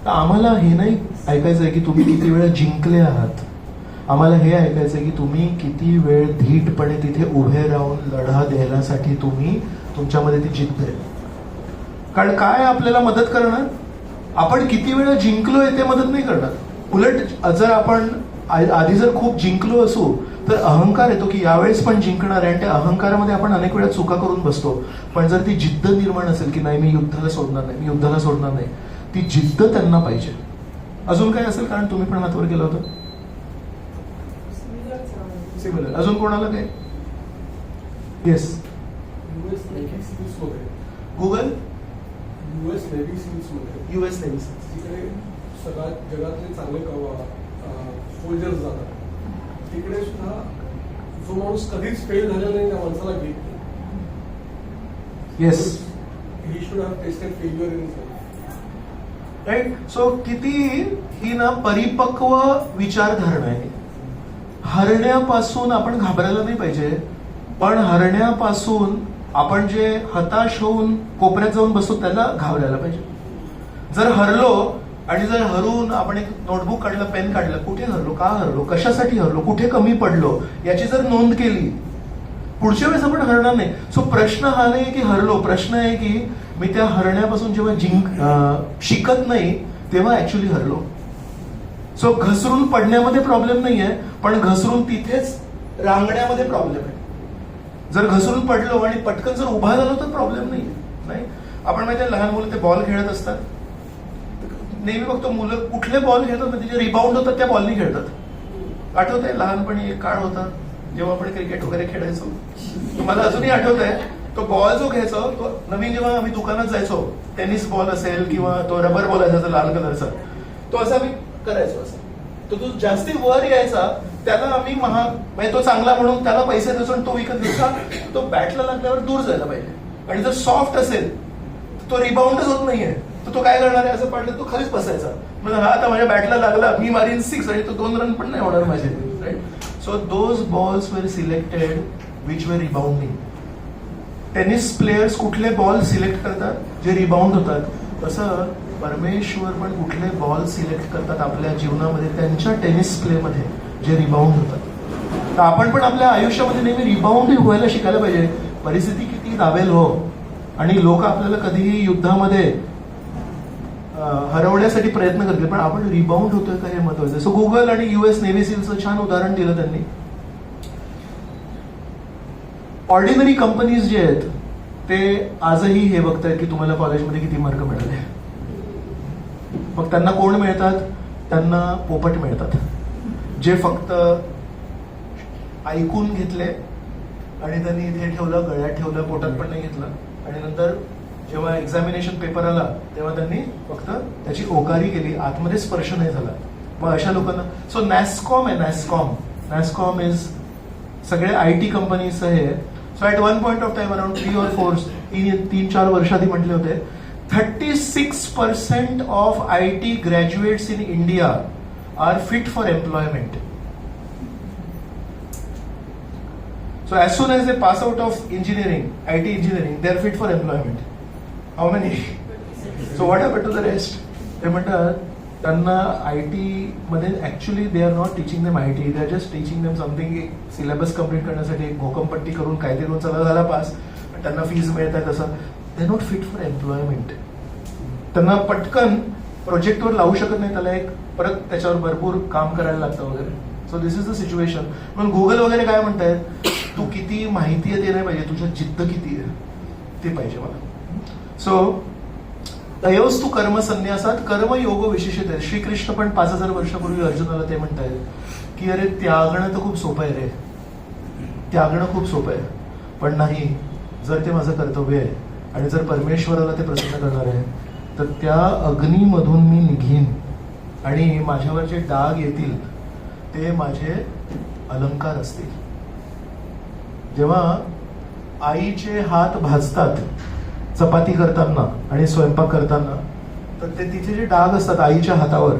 [SPEAKER 1] तर आम्हाला हे नाही ऐकायचं आहे की तुम्ही किती वेळा जिंकले आहात. आम्हाला हे ऐकायचं आहे की तुम्ही किती वेळ धीटपणे तिथे उभे राहून लढा द्यायसाठी तुम्ही तुमच्यामध्ये ती जिद्द आहे. कारण काय आपल्याला मदत करणार, आपण किती वेळा जिंकलोय ते मदत नाही करणार. उलट जर आपण आधी जर खूप जिंकलो असू तर अहंकार येतो की यावेळेस पण जिंकणार आहे आणि त्या अहंकारामध्ये आपण अनेक वेळा चुका करून बसतो. पण जर ती जिद्द निर्माण असेल की नाही मी युद्धाला सोडणार नाही, मी युद्धाला सोडणार नाही, ती जिद्द त्यांना पाहिजे. अजून काय असेल, कारण तुम्ही पण हातवर केलं होतं सिमिलर. अजून कोणाला काय. Yes. Google
[SPEAKER 2] US Navy SEALs मध्ये,
[SPEAKER 1] युएस नेव्ही
[SPEAKER 2] तिकडे सगळ्यात जगातले चांगले सोल्जर्स जातात. तिकडे सुद्धा जो माणूस कधीच फेल झालेला नाही त्या माणसाला घेत नाही.
[SPEAKER 1] Yes.
[SPEAKER 2] He should have tested failure in
[SPEAKER 1] right. So किती ही ना परिपक्व विचारधारणा आहे. हरण्यापासून आपण घाबरायला नाही पाहिजे, पण हरण्यापासून आपण जे हताश होऊन कोपऱ्यात जाऊन बसतो त्याला घाबरायला पाहिजे. जर हरलो आणि जर हरून आपण एक नोटबुक काढलं, पेन काढलं, कुठे हरलो, का हरलो, कशासाठी हरलो, कुठे कमी पडलो याची जर नोंद केली पुढच्या वेळेस आपण हरणार नाही. सो प्रश्न हा नाही की हरलो, प्रश्न आहे की मी त्या हरण्यापासून जेव्हा शिकत नाही तेव्हा ऍक्च्युली हरलो. सो घसरून पडण्यामध्ये प्रॉब्लेम नाहीये, पण घसरून तिथेच रांगण्यामध्ये प्रॉब्लेम आहे. जर घसरून पडलो आणि पटकन जर उभा झालो तर प्रॉब्लेम नाही. आपण माहिती लहान मुलं ते बॉल खेळत असतात, नेहमी बघतो मुलं कुठले बॉल खेळतात म्हणजे जे रिबाउंड होतात त्या बॉलनी खेळतात. आठवत आहे लहानपणी एक काळ होता जेव्हा आपण क्रिकेट वगैरे खेळायचो. मला अजूनही आठवत आहे तो बॉल जो घ्यायचो तो नवीन जेव्हा आम्ही दुकानात जायचो, टेनिस बॉल असेल किंवा तो रबर बॉल असायचा लाल कलरचा, तो असा आम्ही करायचो असा. तो जास्ती वर यायचा त्याला आम्ही म्हणजे तो चांगला म्हणून त्याला पैसे द्यायचो आणि तो विकत घ्यायचा. तो बॅटला लागल्यावर दूर जायला पाहिजे. आणि जर सॉफ्ट असेल तो रिबाउंडच होत नाहीये तर तो काय करणार आहे, असं पडलं तो खालीच बसायचा. म्हणजे हा आता माझ्या बॅटला लागला, मी मारीन 6 आणि तो 2 रन पण नाही होणार माझे. Right. So those balls were selected which way rebounding. Tennis players कुठले बॉल सिलेक्ट करतात जे रिबाउंड होतात, तसं परमेश्वर पण कुठले बॉल सिलेक्ट करतात आपल्या जीवनामध्ये त्यांच्या टेनिस प्ले मध्ये जे रिबाउंड होतात. तर आपण पण आपल्या आयुष्यामध्ये नेहमी रिबाउंड व्हायला शिकायला पाहिजे. परिस्थिती किती दाबेल हो आणि लोक आपल्याला कधीही युद्धामध्ये हरवण्यासाठी प्रयत्न करतील, पण आपण रिबाउंड होतोय का हे महत्वाचं. सो गुगल आणि US नेव्ही सीलचं छान उदाहरण दिलं त्यांनी. ऑर्डिनरी कंपनीज जे आहेत ते आजही हे बघतायत की तुम्हाला कॉलेजमध्ये किती मार्क मिळाले. मग त्यांना कोण मिळतात, त्यांना पोपट मिळतात जे फक्त ऐकून घेतले आणि त्यांनी इथे ठेवलं, गळ्यात ठेवलं, पोटात पण नाही घेतलं आणि नंतर जेव्हा एक्झामिनेशन पेपर आला तेव्हा त्यांनी फक्त त्याची ओकारी केली, आतमध्ये स्पर्श नाही झाला. मग अशा लोकांना सो नॅस्कॉम आहे, नॅस्कॉम इज सगळे IT कंपनीज आहे. So at one point of time around 3 or 4 वर्षाआधी म्हटले होते 36% of IT graduates in India are fit for employment. So as soon as they pass out of engineering, IT engineering, they are fit for employment. How many? So what happened to the rest? ते म्हणतात त्यांना IT मध्ये actually they are not teaching them IT, they are just teaching them something. Syllabus complete करण्यासाठी एक भोकमपट्टी करून काहीतरी करून चला झाला पास, त्यांना फीज मिळत आहे तसं. दे are not fit for employment. त्यांना पटकन प्रोजेक्टवर लावू शकत नाही, त्याला एक परत त्याच्यावर भरपूर काम करायला लागतं वगैरे. So this is the situation. म्हणून गुगल वगैरे काय म्हणतायत, तू किती माहिती आहे ते नाही पाहिजे, तुझ्या जिद्द किती आहे ते पाहिजे मला. सो तयोस्तु कर्म संन्यासात कर्मयोग विशेषित आहे. श्रीकृष्ण पण 5000 वर्षापूर्वी अर्जुनाला ते म्हणतायत की अरे त्यागणं तर खूप सोपं आहे रे, त्यागणं खूप सोपं आहे, पण नाही जर ते माझं कर्तव्य आहे आणि जर परमेश्वराला ते प्रसन्न करणार आहे तर त्या अग्नीमधून मी निघीन आणि माझ्यावर जे डाग येतील ते माझे अलंकार असतील. जेव्हा आईचे हात भाजतात चपाती करताना आणि स्वयंपाक करताना, तर ते तिथे जे डाग असतात आईच्या हातावर,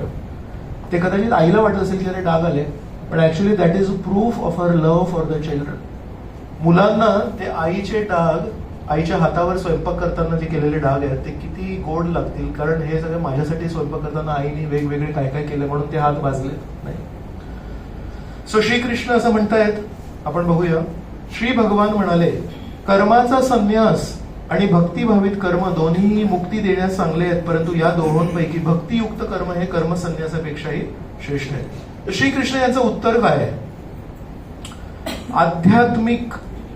[SPEAKER 1] ते कदाचित आईला वाटत असेल की अरे डाग आले, पण actually that is proof of her love for the children. मुलांना ते आईचे डाग, आईच्या हातावर स्वयंपाक करताना जे केलेले डाग आहेत ते किती गोड लागतील, कारण हे सगळं माझ्यासाठी स्वयंपाक करताना आईने वेगवेगळे काय काय केले म्हणून ते हात भाजले नाही. सो श्रीकृष्ण असं म्हणतायत, आपण बघूया. श्री भगवान म्हणाले कर्माचा संन्यास आणि भक्तिभावित कर्म दोन्ही मुक्ती देण्यास चांगले आहेत, परंतु या दोहोंपैकी भक्तियुक्त कर्म हे कर्म संन्यासापेक्षाही श्रेष्ठ आहे. तर श्रीकृष्ण यांचं उत्तर काय आहे. आध्यात्मिक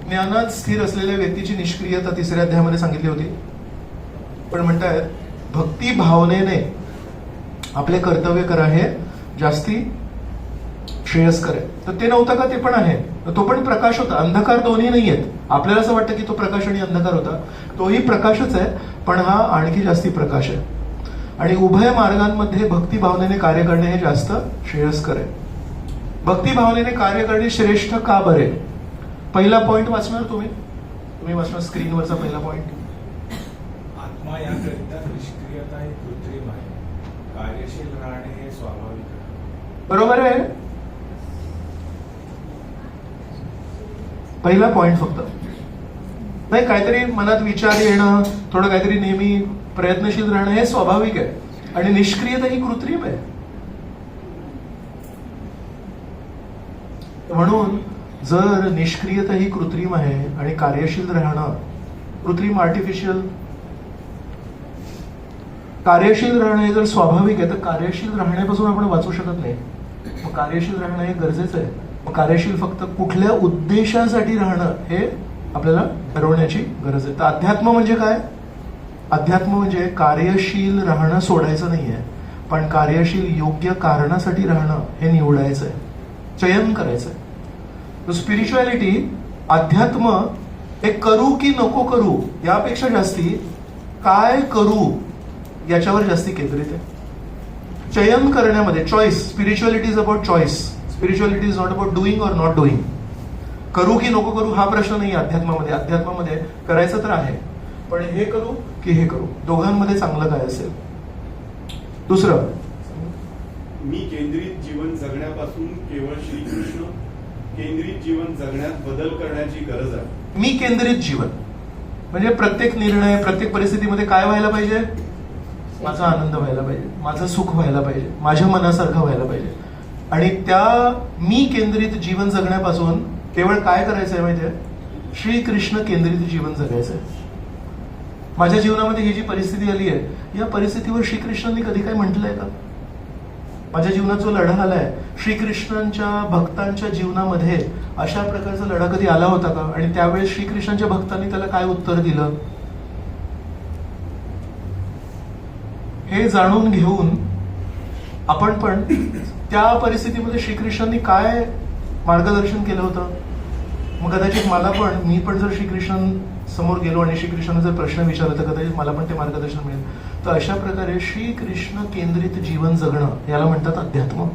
[SPEAKER 1] ज्ञानात स्थिर असलेल्या व्यक्तीची निष्क्रियता 3ऱ्या अध्यायामध्ये सांगितली होती, पण म्हणतायत भक्ती भावनेने आपले कर्तव्य करा हे जास्ती श्रेयस्कर आहे. तर ते नव्हतं का, ते पण आहे. तो पण प्रकाश होता, अंधकार दोन्ही नाही आहेत. आपल्याला असं वाटतं की तो प्रकाश आणि अंधकार होता, तोही प्रकाशच आहे, पण हा आणखी जास्ती प्रकाश आहे. आणि उभय मार्गांमध्ये भक्ती भावनेने कार्य करणे हे जास्त श्रेयस्कर आहे. भक्ती भावनेने कार्य करणे श्रेष्ठ का बरे. पहिला पॉइंट वाचणार तुम्ही वाचणार स्क्रीनवरचा पहिला पॉइंट.
[SPEAKER 3] आत्मा याकरिता निष्क्रियता ही कृत्रिम आहे, कार्यशील राहणे हे स्वाभाविक आहे.
[SPEAKER 1] बरोबर आहे. पहिला पॉइंट फक्त नाही, काहीतरी मनात विचार येणं, थोडं काहीतरी नेहमी प्रयत्नशील राहणं हे स्वाभाविक आहे, आणि निष्क्रियता ही कृत्रिम आहे. म्हणून जर निष्क्रियता ही कृत्रिम आहे आणि कार्यशील राहणं कृत्रिम आर्टिफिशियल, कार्यशील राहणं हे जर स्वाभाविक आहे तर कार्यशील राहण्यापासून आपण वाचू शकत नाही. मग कार्यशील राहणं हे गरजेचं आहे. मग कार्यशील फक्त कुठल्या उद्देशासाठी राहणं हे आपल्याला ठरवण्याची गरज आहे. तर अध्यात्म म्हणजे काय? अध्यात्म म्हणजे कार्यशील राहणं सोडायचं नाहीये, पण कार्यशील योग्य कारणासाठी राहणं हे निवडायचं आहे, चयन करायचं आहे. स्पिरिच्युअलिटी, अध्यात्म हे करू की नको करू यापेक्षा जास्ती काय करू याच्यावर जास्ती केंद्रित आहे. चयन करण्यामध्ये choice. Spirituality is about choice. Spirituality is not about doing और नॉट डुईंग. करू की नको करू हा प्रश्न नाही अध्यात्मामध्ये. अध्यात्मामध्ये करायचं तर आहे, पण हे करू की हे करू, दोघांमध्ये चांगलं काय असेल. दुसरं,
[SPEAKER 4] मी केंद्रित जीवन जगण्यापासून केवळ श्रीकृष्ण केंद्रित जीवन जगण्यात बदल करण्याची गरज आहे.
[SPEAKER 1] मी केंद्रित जीवन म्हणजे प्रत्येक निर्णय, प्रत्येक परिस्थितीमध्ये काय व्हायला पाहिजे? माझा आनंद व्हायला पाहिजे, माझं सुख व्हायला पाहिजे, माझ्या मनासारखं व्हायला पाहिजे. आणि त्या मी केंद्रित जीवन जगण्यापासून केवळ काय करायचंय माहितीये? श्रीकृष्ण केंद्रित जीवन जगायचंय. माझ्या जीवनामध्ये ही जी परिस्थिती आली आहे, या परिस्थितीवर श्रीकृष्णांनी कधी काय म्हटलंय का? माझ्या जीवनात जो लढा आलाय, श्रीकृष्णांच्या भक्तांच्या जीवनामध्ये अशा प्रकारचा लढा कधी आला होता का? आणि त्यावेळेस श्रीकृष्णांच्या भक्तांनी त्याला काय उत्तर दिलं? हे जाणून घेऊन आपण पण त्या परिस्थितीमध्ये श्रीकृष्णांनी काय मार्गदर्शन केलं होतं. मग कदाचित मला पण, मी पण जर श्रीकृष्ण समोर गेलो आणि श्रीकृष्णाने जर प्रश्न विचारला तर कदाचित मला पण ते मार्गदर्शन मिळेल. तर अशा प्रकारे श्रीकृष्ण केंद्रित जीवन जगणं याला म्हणतात अध्यात्म.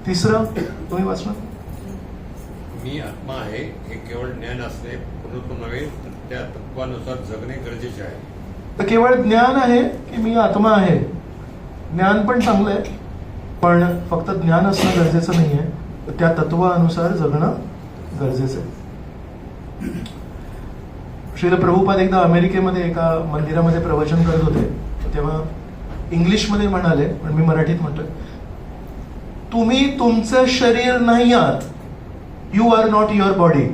[SPEAKER 1] तिसरं तुम्ही वाचणार.
[SPEAKER 5] मी आत्मा आहे हे केवळ ज्ञान असणे पूर्णत्व नव्हे, तर त्या तत्वानुसार जगणे गरजेचे आहे.
[SPEAKER 1] तर केवळ ज्ञान आहे की मी आत्मा आहे? ज्ञान पण चांगलं आहे, पण फक्त ज्ञान असणं गरजेचं नाहीये, त्या तत्वानुसार जगणं गरजेचं आहे. श्रील प्रभुपाद एकदा अमेरिकेमध्ये एका मंदिरामध्ये प्रवचन करत होते, तेव्हा इंग्लिशमध्ये म्हणाले, पण मी मराठीत म्हणतोय, तुम्ही तुमचं शरीर नाही आहात, you are not your body.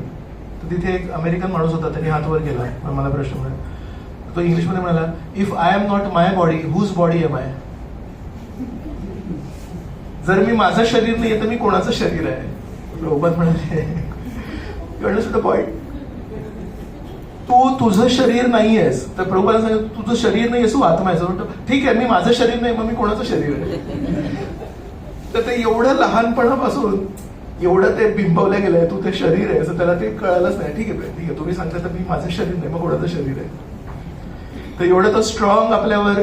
[SPEAKER 1] तर तिथे एक अमेरिकन माणूस होता, त्यांनी हात वर केला. मला प्रश्न मिळाला. तो इंग्लिशमध्ये म्हणाला, if I am not my body, whose body am I? जर मी माझं शरीर नाहीये तर मी कोणाचं शरीर आहे? प्रभुपाद म्हणाले, यू अंडरस्टँड द पॉइंट? तू तुझं शरीर नाहीयेस. तर प्रभुपाद सांगितलं, तुझं शरीर नाहीयेस, तू आत्मा आहेस. ठीक आहे, मी माझं शरीर नाही, मग मी कोणाचं शरीर आहे? तर ते एवढं लहानपणापासून एवढं ते बिंबवलं गेलंय, तू ते शरीर आहे, असं त्याला ते कळालंच नाही. ठीक आहे, तुम्ही सांगता तर मी माझं शरीर नाही, मग कोणाचं शरीर आहे? तर एवढं तो स्ट्रॉंग आपल्यावर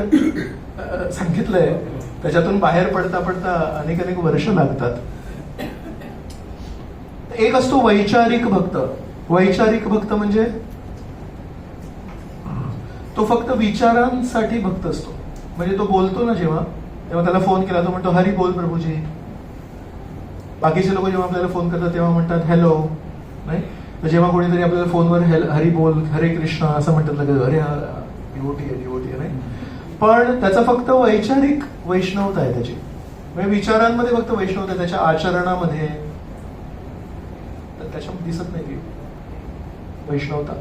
[SPEAKER 1] सांगितलंय, त्याच्यातून बाहेर पडता पडता अनेक अनेक वर्ष लागतात. एक असतो वैचारिक भक्त. वैचारिक भक्त म्हणजे तो फक्त विचारांसाठी भक्त असतो. म्हणजे तो बोलतो ना जेव्हा, तेव्हा त्याला फोन केला तो म्हणतो हरी बोल प्रभूजी. बाकीचे लोक जेव्हा आपल्याला फोन करतात तेव्हा म्हणतात हॅलो, नाही? तर जेव्हा कोणीतरी आपल्याला फोनवर हरी बोल, हरे कृष्ण असं म्हणतात, लगेच अरे डिवोटी आहे, नाही? पण त्याचा फक्त वैचारिक वैष्णवता आहे त्याची. म्हणजे विचारांमध्ये फक्त वैष्णवता आहे, त्याच्या आचरणामध्ये त्याच्यामध्ये दिसत नाही ती वैष्णवता.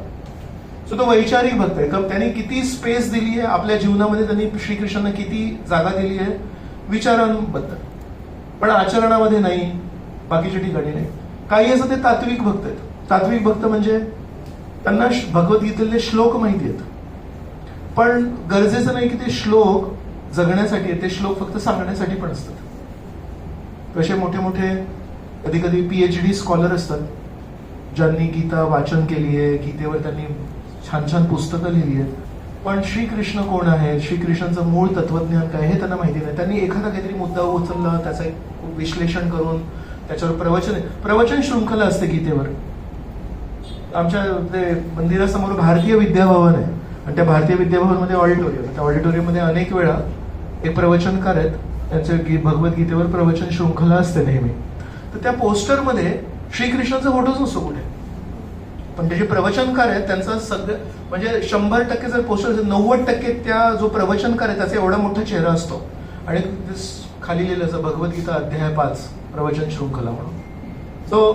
[SPEAKER 1] सो तो वैचारिक भक्त आहे. त्यांनी किती स्पेस दिली आहे आपल्या जीवनामध्ये, त्यांनी श्रीकृष्णांना किती जागा दिली आहे विचारांबद्दल, पण आचरणामध्ये नाही, बाकीच्या ठिकाणी नाही. काही असं ते तात्विक भक्त आहेत. तात्विक भक्त म्हणजे त्यांना भगवद्गीतेतले श्लोक माहिती आहेत, पण गरजेचं नाही की ते श्लोक जगण्यासाठी, ते श्लोक फक्त सांगण्यासाठी पण असतात. तसे मोठे मोठे कधी कधी PhD स्कॉलर असतात, ज्यांनी गीता वाचन केली आहे, गीतेवर त्यांनी छान छान पुस्तकं लिहिली आहेत, पण श्रीकृष्ण कोण आहे, श्रीकृष्णांचं मूळ तत्वज्ञान काय हे त्यांना माहिती नाही. त्यांनी एखादा काहीतरी मुद्दा उचलला, त्याचं एक विश्लेषण करून त्याच्यावर प्रवचन शृंखला असते गीतेवर. आमच्या ते मंदिरासमोर भारतीय विद्याभवन आहे, आणि त्या भारतीय विद्याभवनमध्ये ऑडिटोरियम, त्या ऑडिटोरियममध्ये अनेक वेळा एक प्रवचनकार आहेत, त्यांचे भगवद्गीतेवर प्रवचन शृंखला असते नेहमी. तर त्या पोस्टरमध्ये श्रीकृष्णाचा फोटोच नसतो कुठे, पण ते जे प्रवचनकार आहेत त्यांचं सगळं म्हणजे 100% जर पोस्टर असेल, 90% त्या जो प्रवचनकार आहे त्याचा एवढा मोठा चेहरा असतो, आणि खाली लिहिलं असं भगवद्गीता अध्याय 5 प्रवचन शृंखला म्हणून. सो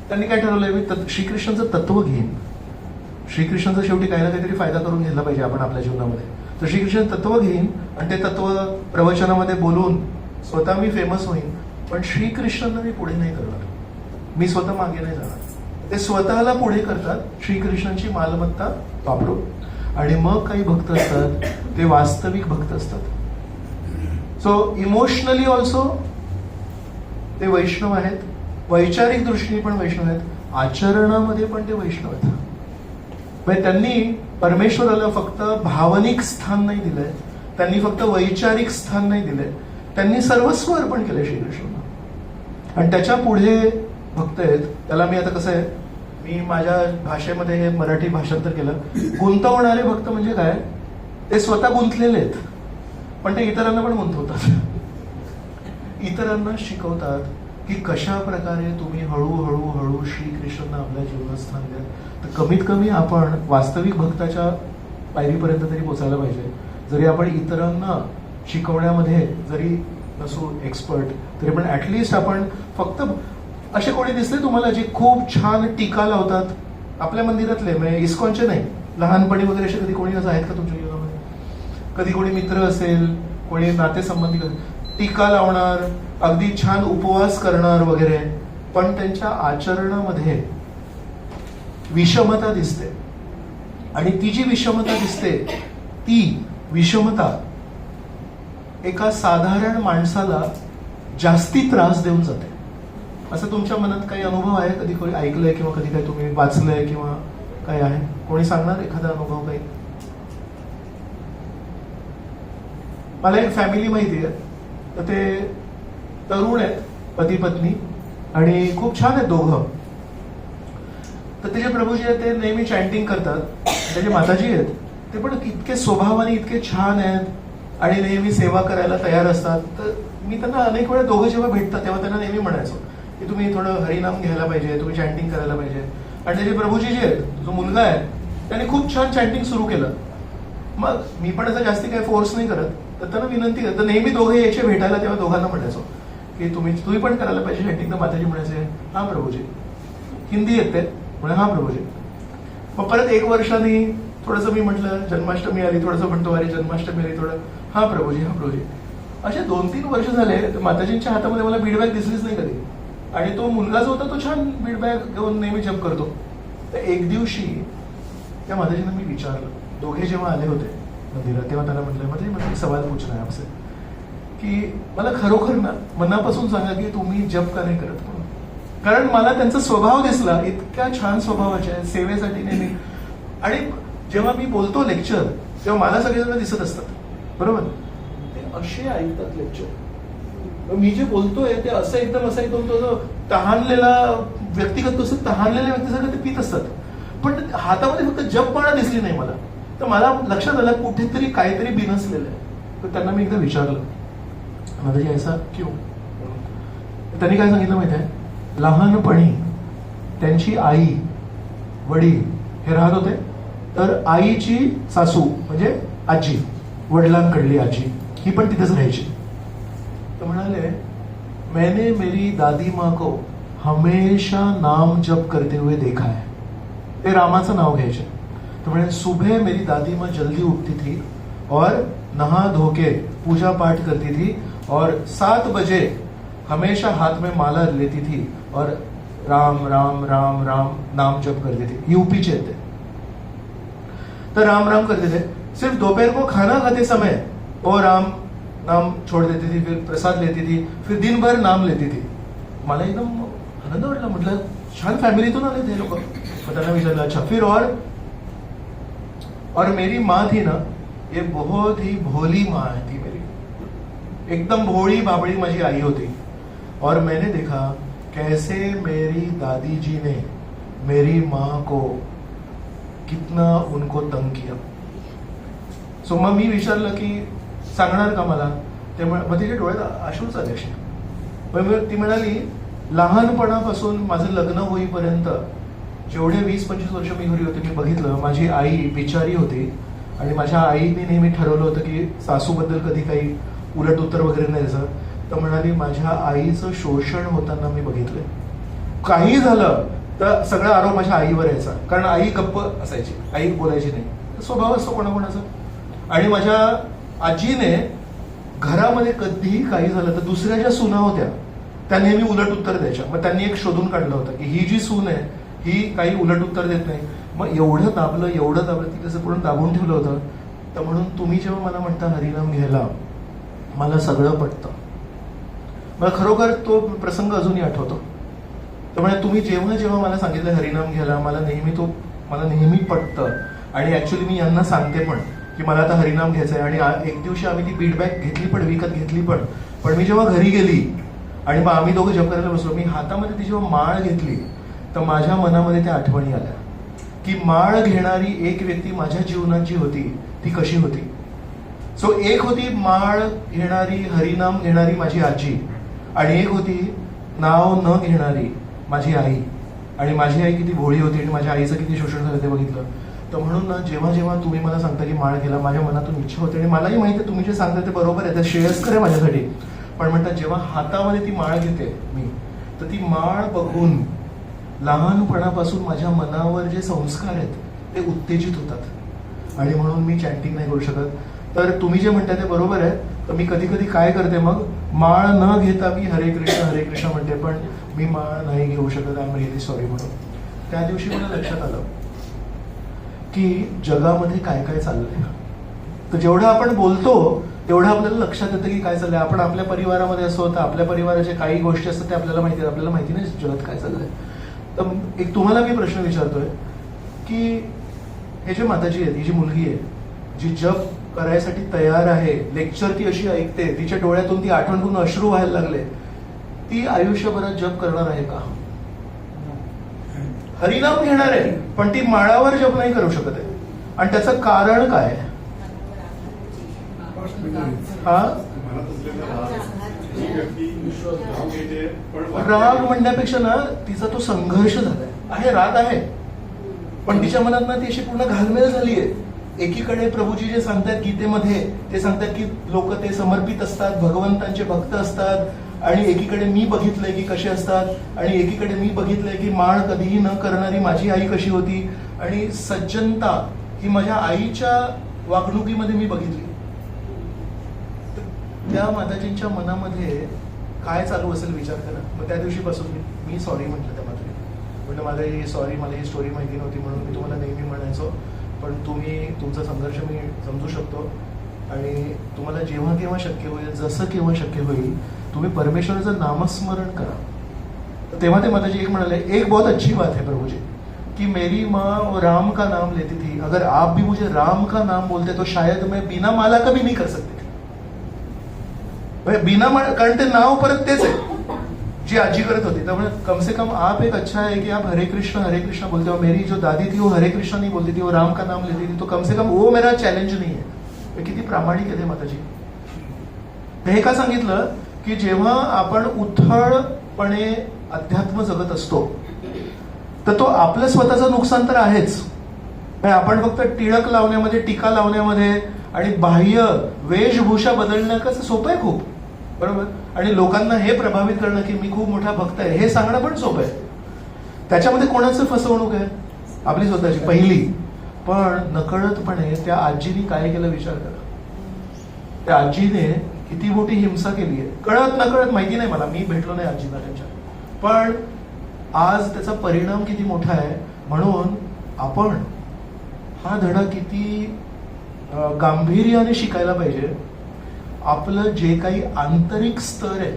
[SPEAKER 1] त्यांनी काय ठरवलंय, मी श्रीकृष्णाचं तत्व घेईन. श्रीकृष्णाचा शेवटी काही ना काहीतरी फायदा करून घ्यायला पाहिजे आपण आपल्या जीवनामध्ये. तर श्रीकृष्ण तत्व घेईन आणि ते तत्व प्रवचनामध्ये बोलून स्वतः मी फेमस होईन, पण श्रीकृष्णांना मी पुढे नाही करणार, मी स्वतः मागे नाही जाणार. ते स्वतःला पुढे करतात श्रीकृष्णांची मालमत्ता वापरून. आणि मग काही भक्त असतात ते वास्तविक भक्त असतात. सो इमोशनली ऑल्सो ते वैष्णव आहेत, वैचारिक दृष्टीने पण वैष्णव आहेत, आचरणामध्ये पण ते वैष्णव आहेत. म्हणजे त्यांनी परमेश्वराला फक्त भावनिक स्थान नाही दिलंय, त्यांनी फक्त वैचारिक स्थान नाही दिलंय, त्यांनी सर्वस्व अर्पण केलंय श्रीकृष्णांना. आणि त्याच्या पुढे भक्त आहेत. त्याला मी आता कसं आहे, मी माझ्या भाषेमध्ये हे मराठी भाषांतर केलं. गुंतवणारे भक्त म्हणजे काय, ते स्वतः गुंतलेले आहेत पण ते इतरांना पण गुंतवतात, इतरांना शिकवतात की कशा प्रकारे तुम्ही हळूहळू हळू श्रीकृष्णांना आपल्या जीवनात स्थान द्या. तर कमीत कमी आपण वास्तविक भक्ताच्या पायरीपर्यंत तरी पोचायला पाहिजे. जरी आपण इतरांना शिकवण्यामध्ये जरी नसू एक्सपर्ट, तरी पण ऍटलिस्ट आपण फक्त असे कोणी दिसले तुम्हाला जे खूप छान टीका लावतात आपल्या मंदिरातले, म्हणजे इस्कॉनचे नाही, लहानपणी वगैरे असे कधी कोणी असं आहेत का तुमच्या जीवनामध्ये? कधी कोणी मित्र असेल, कोणी नातेसंबंधी टीका लावणार, अगदी छान उपवास करणार वगैरे, पण त्यांच्या आचरणामध्ये विषमता दिसते. आणि ती जी विषमता दिसते ती विषमता एका साधारण माणसाला जास्ती त्रास देऊन जाते. असं तुमच्या मनात काही अनुभव आहे? कधी कोणी ऐकलंय किंवा कधी काही तुम्ही वाचलंय किंवा काय आहे? कोणी सांगणार एखादा अनुभव काही? मला एक फॅमिली माहिती आहे, तर ते तरुण आहेत, पती पत्नी, आणि खूप छान आहेत दोघं. तर त्याचे प्रभूजी आहेत ते नेहमी चॅन्टिंग करतात. त्याचे माताजी आहेत ते पण इतके स्वभावाने इतके छान आहेत आणि नेहमी सेवा करायला तयार असतात. तर मी त्यांना अनेक वेळा दोघं जेव्हा भेटतात तेव्हा त्यांना नेहमी म्हणायचो की तुम्ही थोडं हरिनाम घ्यायला पाहिजे, तुम्ही चॅन्टिंग करायला पाहिजे. आणि त्याचे प्रभूजी जे आहेत, जो मुलगा आहे, त्याने खूप छान चॅन्टिंग सुरू केलं. मग मी पण असं जास्ती काही फोर्स नाही करत, तर त्यांना विनंती करत. तर नेहमी दोघे यायचे भेटायला, तेव्हा दोघांना म्हणायचो की तुम्ही पण करायला पाहिजे चॅन्टिंग. तर माताजी म्हणायचे हा प्रभूजी. हिंदी येते म्हणजे हा प्रभूजी. मग परत 1 वर्षांनी थोडंसं मी म्हटलं, जन्माष्टमी आली, थोडंसं म्हणतो अरे जन्माष्टमी आली, थोडं हा प्रभूजी हा प्रभूजी. असे 2-3 वर्ष झाले, माताजींच्या हातामध्ये मला बीडबॅग दिसलीच नाही कधी. आणि तो मुलगा जो होता तो छान बीडबॅग घेऊन नेहमी जप करतो. तर एक दिवशी त्या माताजींना मी विचारलं, दोघे जेव्हा आले होते मंदिरात, तेव्हा त्यांना म्हटलं माताजी मला एक सवाल पूछना है आपसे, की मला खरोखर ना मनापासून सांगा की तुम्ही जप का नाही करत म्हणून. कारण मला त्यांचा स्वभाव दिसला, इतक्या छान स्वभावाचे आहे, सेवेसाठी नेहमी. आणि जेव्हा मी बोलतो लेक्चर तेव्हा मला सगळेजण दिसत असतात, बरोबर? ते असे ऐकतात लेक्चर. मी जे बोलतोय ते असं एकदम तो तहानलेला व्यक्तिगत, तसं तहानलेल्या व्यक्तीसारखं ते पित असतात. पण हातामध्ये फक्त जपमाळा दिसली नाही मला. तर मला लक्षात आलं कुठेतरी काहीतरी बिनसलेलं आहे. तर त्यांना मी एकदा विचारलं माझी ऐसा क्यों? त्यांनी काय सांगितलं माहिती आहे, लहानपणी त्यांची आई वडील हे राहत होते, तर आईची सासू म्हणजे आजी, वडिलांकडली आजी, ही पण तिथेच राहायची. तो म्हणाले मैंने मेरी दादी माँ को हमेशा नाम जप करते हुए देखा है. ते रामाचं नाव घ्यायचे. तो म्हणे सुबह मेरी दादी माँ जल्दी उठती थी और नहा धो के पूजा पाठ करती थी और 7 बजे हमेशा हाथ में माला लेती थी और राम राम राम राम नाम जप करती थी. यूपी चे थे. तो राम राम करते थे. सिर्फ दोपहर को खाना खाते समय वो राम नाम छोड़ देती थी, फिर प्रसाद लेती थी, फिर दिन भर नाम लेती थी. मला एकदम आनंद वाटला. म्हटलं छान फॅमिलीतून आले ते लोक. मग त्यांना विचारलं अच्छा फिर और मेरी माँ थी ना, ये बहुत ही भोली माँ थी मेरी, एकदम भोली बाबड़ी माझी आई होती. और मैंने देखा कैसे मेरी दादी जी ने मेरी माँ को कितना उनको तंग किया. सो मग मी विचारलं की सांगणार का मला? ते मग तिच्या डोळ्यात अश्रूच आले असे. मग ती म्हणाली लहानपणापासून माझं लग्न होईपर्यंत जेवढे 20-25 वर्ष मी घरी होते, मी बघितलं माझी आई बिचारी होती. आणि माझ्या आईने नेहमी ठरवलं होतं की सासूबद्दल कधी काही उलट उत्तर वगैरे नाही द्यायचं. तर म्हणाली माझ्या आईचं शोषण होताना मी बघितलंय. काही झालं तर सगळा आरोप माझ्या आईवर यायचा, कारण आई गप्प असायची, आई बोलायची नाही. स्वभाव असतो कोणाकोणाचा. आणि माझ्या आजीने घरामध्ये कधीही काही झालं तर दुसऱ्या ज्या सुना होत्या त्या नेहमी उलट उत्तर द्यायच्या. मग त्यांनी एक शोधून काढलं होतं की ही जी सून आहे ही काही उलट उत्तर देत नाही. मग एवढं दाबलं ती कसं पूर्ण दाबून ठेवलं होतं. तर म्हणून तुम्ही जेव्हा मला म्हणता हरिनाम घ्यायला, मला सगळं पटतं. मला खरोखर तो प्रसंग अजूनही आठवतो. त्यामुळे तुम्ही जेव्हा जेव्हा मला सांगितलं हरिनाम घ्यायला, मला नेहमी पटतं. आणि ऍक्च्युली मी यांना सांगते पण की मला आता हरिनाम घ्यायचा आहे. आणि एक दिवशी आम्ही ती फीडबॅक घेतली पण, विकत घेतली पण मी जेव्हा घरी गेली आणि मग आम्ही दोघं जप करायला बसलो, मी हातामध्ये ती जेव्हा माळ घेतली तर माझ्या मनामध्ये त्या आठवणी आल्या की माळ घेणारी एक व्यक्ती माझ्या जीवनात जी होती ती कशी होती. सो एक होती माळ घेणारी, हरिनाम घेणारी माझी आजी, आणि एक होती नाव न घेणारी माझी आई. आणि माझी आई किती भोळी होती आणि माझ्या आईचं किती शोषण झालं ते बघितलं. तर म्हणून ना जेव्हा जेव्हा तुम्ही मला सांगता की माळ घ्यायला, माझ्या मनातून इच्छा होते. आणि मलाही माहिती आहे तुम्ही जे सांगता ते बरोबर आहे, ते श्रेयस्कर आहे माझ्यासाठी. पण म्हणतात जेव्हा हातामध्ये ती माळ घेते मी, तर ती माळ बघून लहानपणापासून माझ्या मनावर जे संस्कार आहेत ते उत्तेजित होतात. आणि म्हणून मी चॅन्टिंग नाही करू शकत. तर तुम्ही जे म्हणताय ते बरोबर आहे. तर मी कधी कधी काय करते, मग माळ न घेता मी हरे कृष्ण म्हणते, पण मी माळ नाही घेऊ शकत. आय एम रिअली सॉरी म्हणून. त्या दिवशी मला लक्षात आलं की जगामध्ये काय काय चाललंय. तर जेवढं आपण बोलतो तेवढं आपल्याला लक्षात येतं की काय चाललंय. आपण आपल्या परिवारामध्ये असतो तर आपल्या परिवाराच्या काही गोष्टी असतात ते आपल्याला माहिती, आपल्याला माहिती नाही जगात काय चाललंय. तर एक तुम्हाला मी प्रश्न विचारतोय की हे जे माताजी आहे, ही जी मुलगी आहे जी जप करायसाठी तयार आहे, लेक्चर ती अशी ऐकते, तिच्या डोळ्यातून ती आठवण करून अश्रू व्हायला लागले, ती आयुष्यभरात जप करणार आहे का? हरिनाम घेणार आहे पण ती माळावर जप नाही करू शकत आहे. आणि त्याचं कारण काय? राग म्हणण्यापेक्षा ना तिचा तो संघर्ष झालाय. राग आहे पण तिच्या मनात ना ती अशी पूर्ण घालमेल झाली आहे. एकीकडे प्रभूजी जे सांगतात गीतेमध्ये, ते सांगतात की लोक ते समर्पित असतात, भगवंतांचे भक्त असतात. आणि एकीकडे मी बघितलंय की कसे असतात, आणि एकीकडे मी बघितलंय की माळ कधीही न करणारी माझी आई कशी होती. आणि सज्जनता ही माझ्या आईच्या वागणुकीमध्ये मी बघितली. त्या माताजींच्या मनामध्ये काय चालू असेल विचार करा. मग त्या दिवशीपासून मी सॉरी म्हटलं त्या माताजी. म्हणजे मला ही स्टोरी माहिती नव्हती म्हणून मी तुम्हाला नेहमी म्हणायचो. पण तुमचा संघर्ष मी समजू शकतो. आणि तुम्हाला जेव्हा केव्हा शक्य होईल, जसं केव्हा शक्य होईल, तुम्ही परमेश्वराचं नामस्मरण करा. तेव्हा ते माताजी एक म्हणाले, एक बहुत अच्छी बात है प्रभु जी कि मेरी माँ राम का नाम लेती थी, अगर आप भी मुझे राम का नाम बोलते तो शायद मैं बिना माला कभी नहीं कर सकती थी. बिना माला, कारण ते नाव परत तेच आहे जी आजी करत होती. त्यामुळे कम से कम आप एक अच्छा है कि आप हरे कृष्ण बोलते हो. मेरी जो दादी थी वो हरे कृष्ण नहीं बोलती थी, वो राम का नाम लेती थी. तो कम से कम वो मेरा चॅलेंज नाही आहे. किती प्रामाणिक आहे माताजी. हे का सांगितलं की जेव्हा आपण उथळपणे अध्यात्म जगत असतो तर तो आपलं स्वतःचं नुकसान तर आहेच. आपण फक्त टिळक लावण्यामध्ये, टीका लावण्यामध्ये आणि बाह्य वेशभूषा बदलणं कसं सोपं आहे खूप, बरोबर. आणि लोकांना हे प्रभावित करणं की मी खूप मोठा भक्त आहे हे सांगणं पण सोपं आहे. त्याच्यामध्ये कोणाचं फसवणूक आहे? आपली स्वतःची पहिली. पण नकळतपणे त्या आजीने काय केलं विचार करा. त्या आजीने किती मोठी हिंसा केली आहे, कळत नकळत, माहिती नाही मला, मी भेटलो नाही आजीला त्यांच्या. पण आज त्याचा परिणाम किती मोठा आहे. म्हणून आपण हा धडा किती गांभीर्याने शिकायला पाहिजे. आपलं जे काही आंतरिक स्तर आहे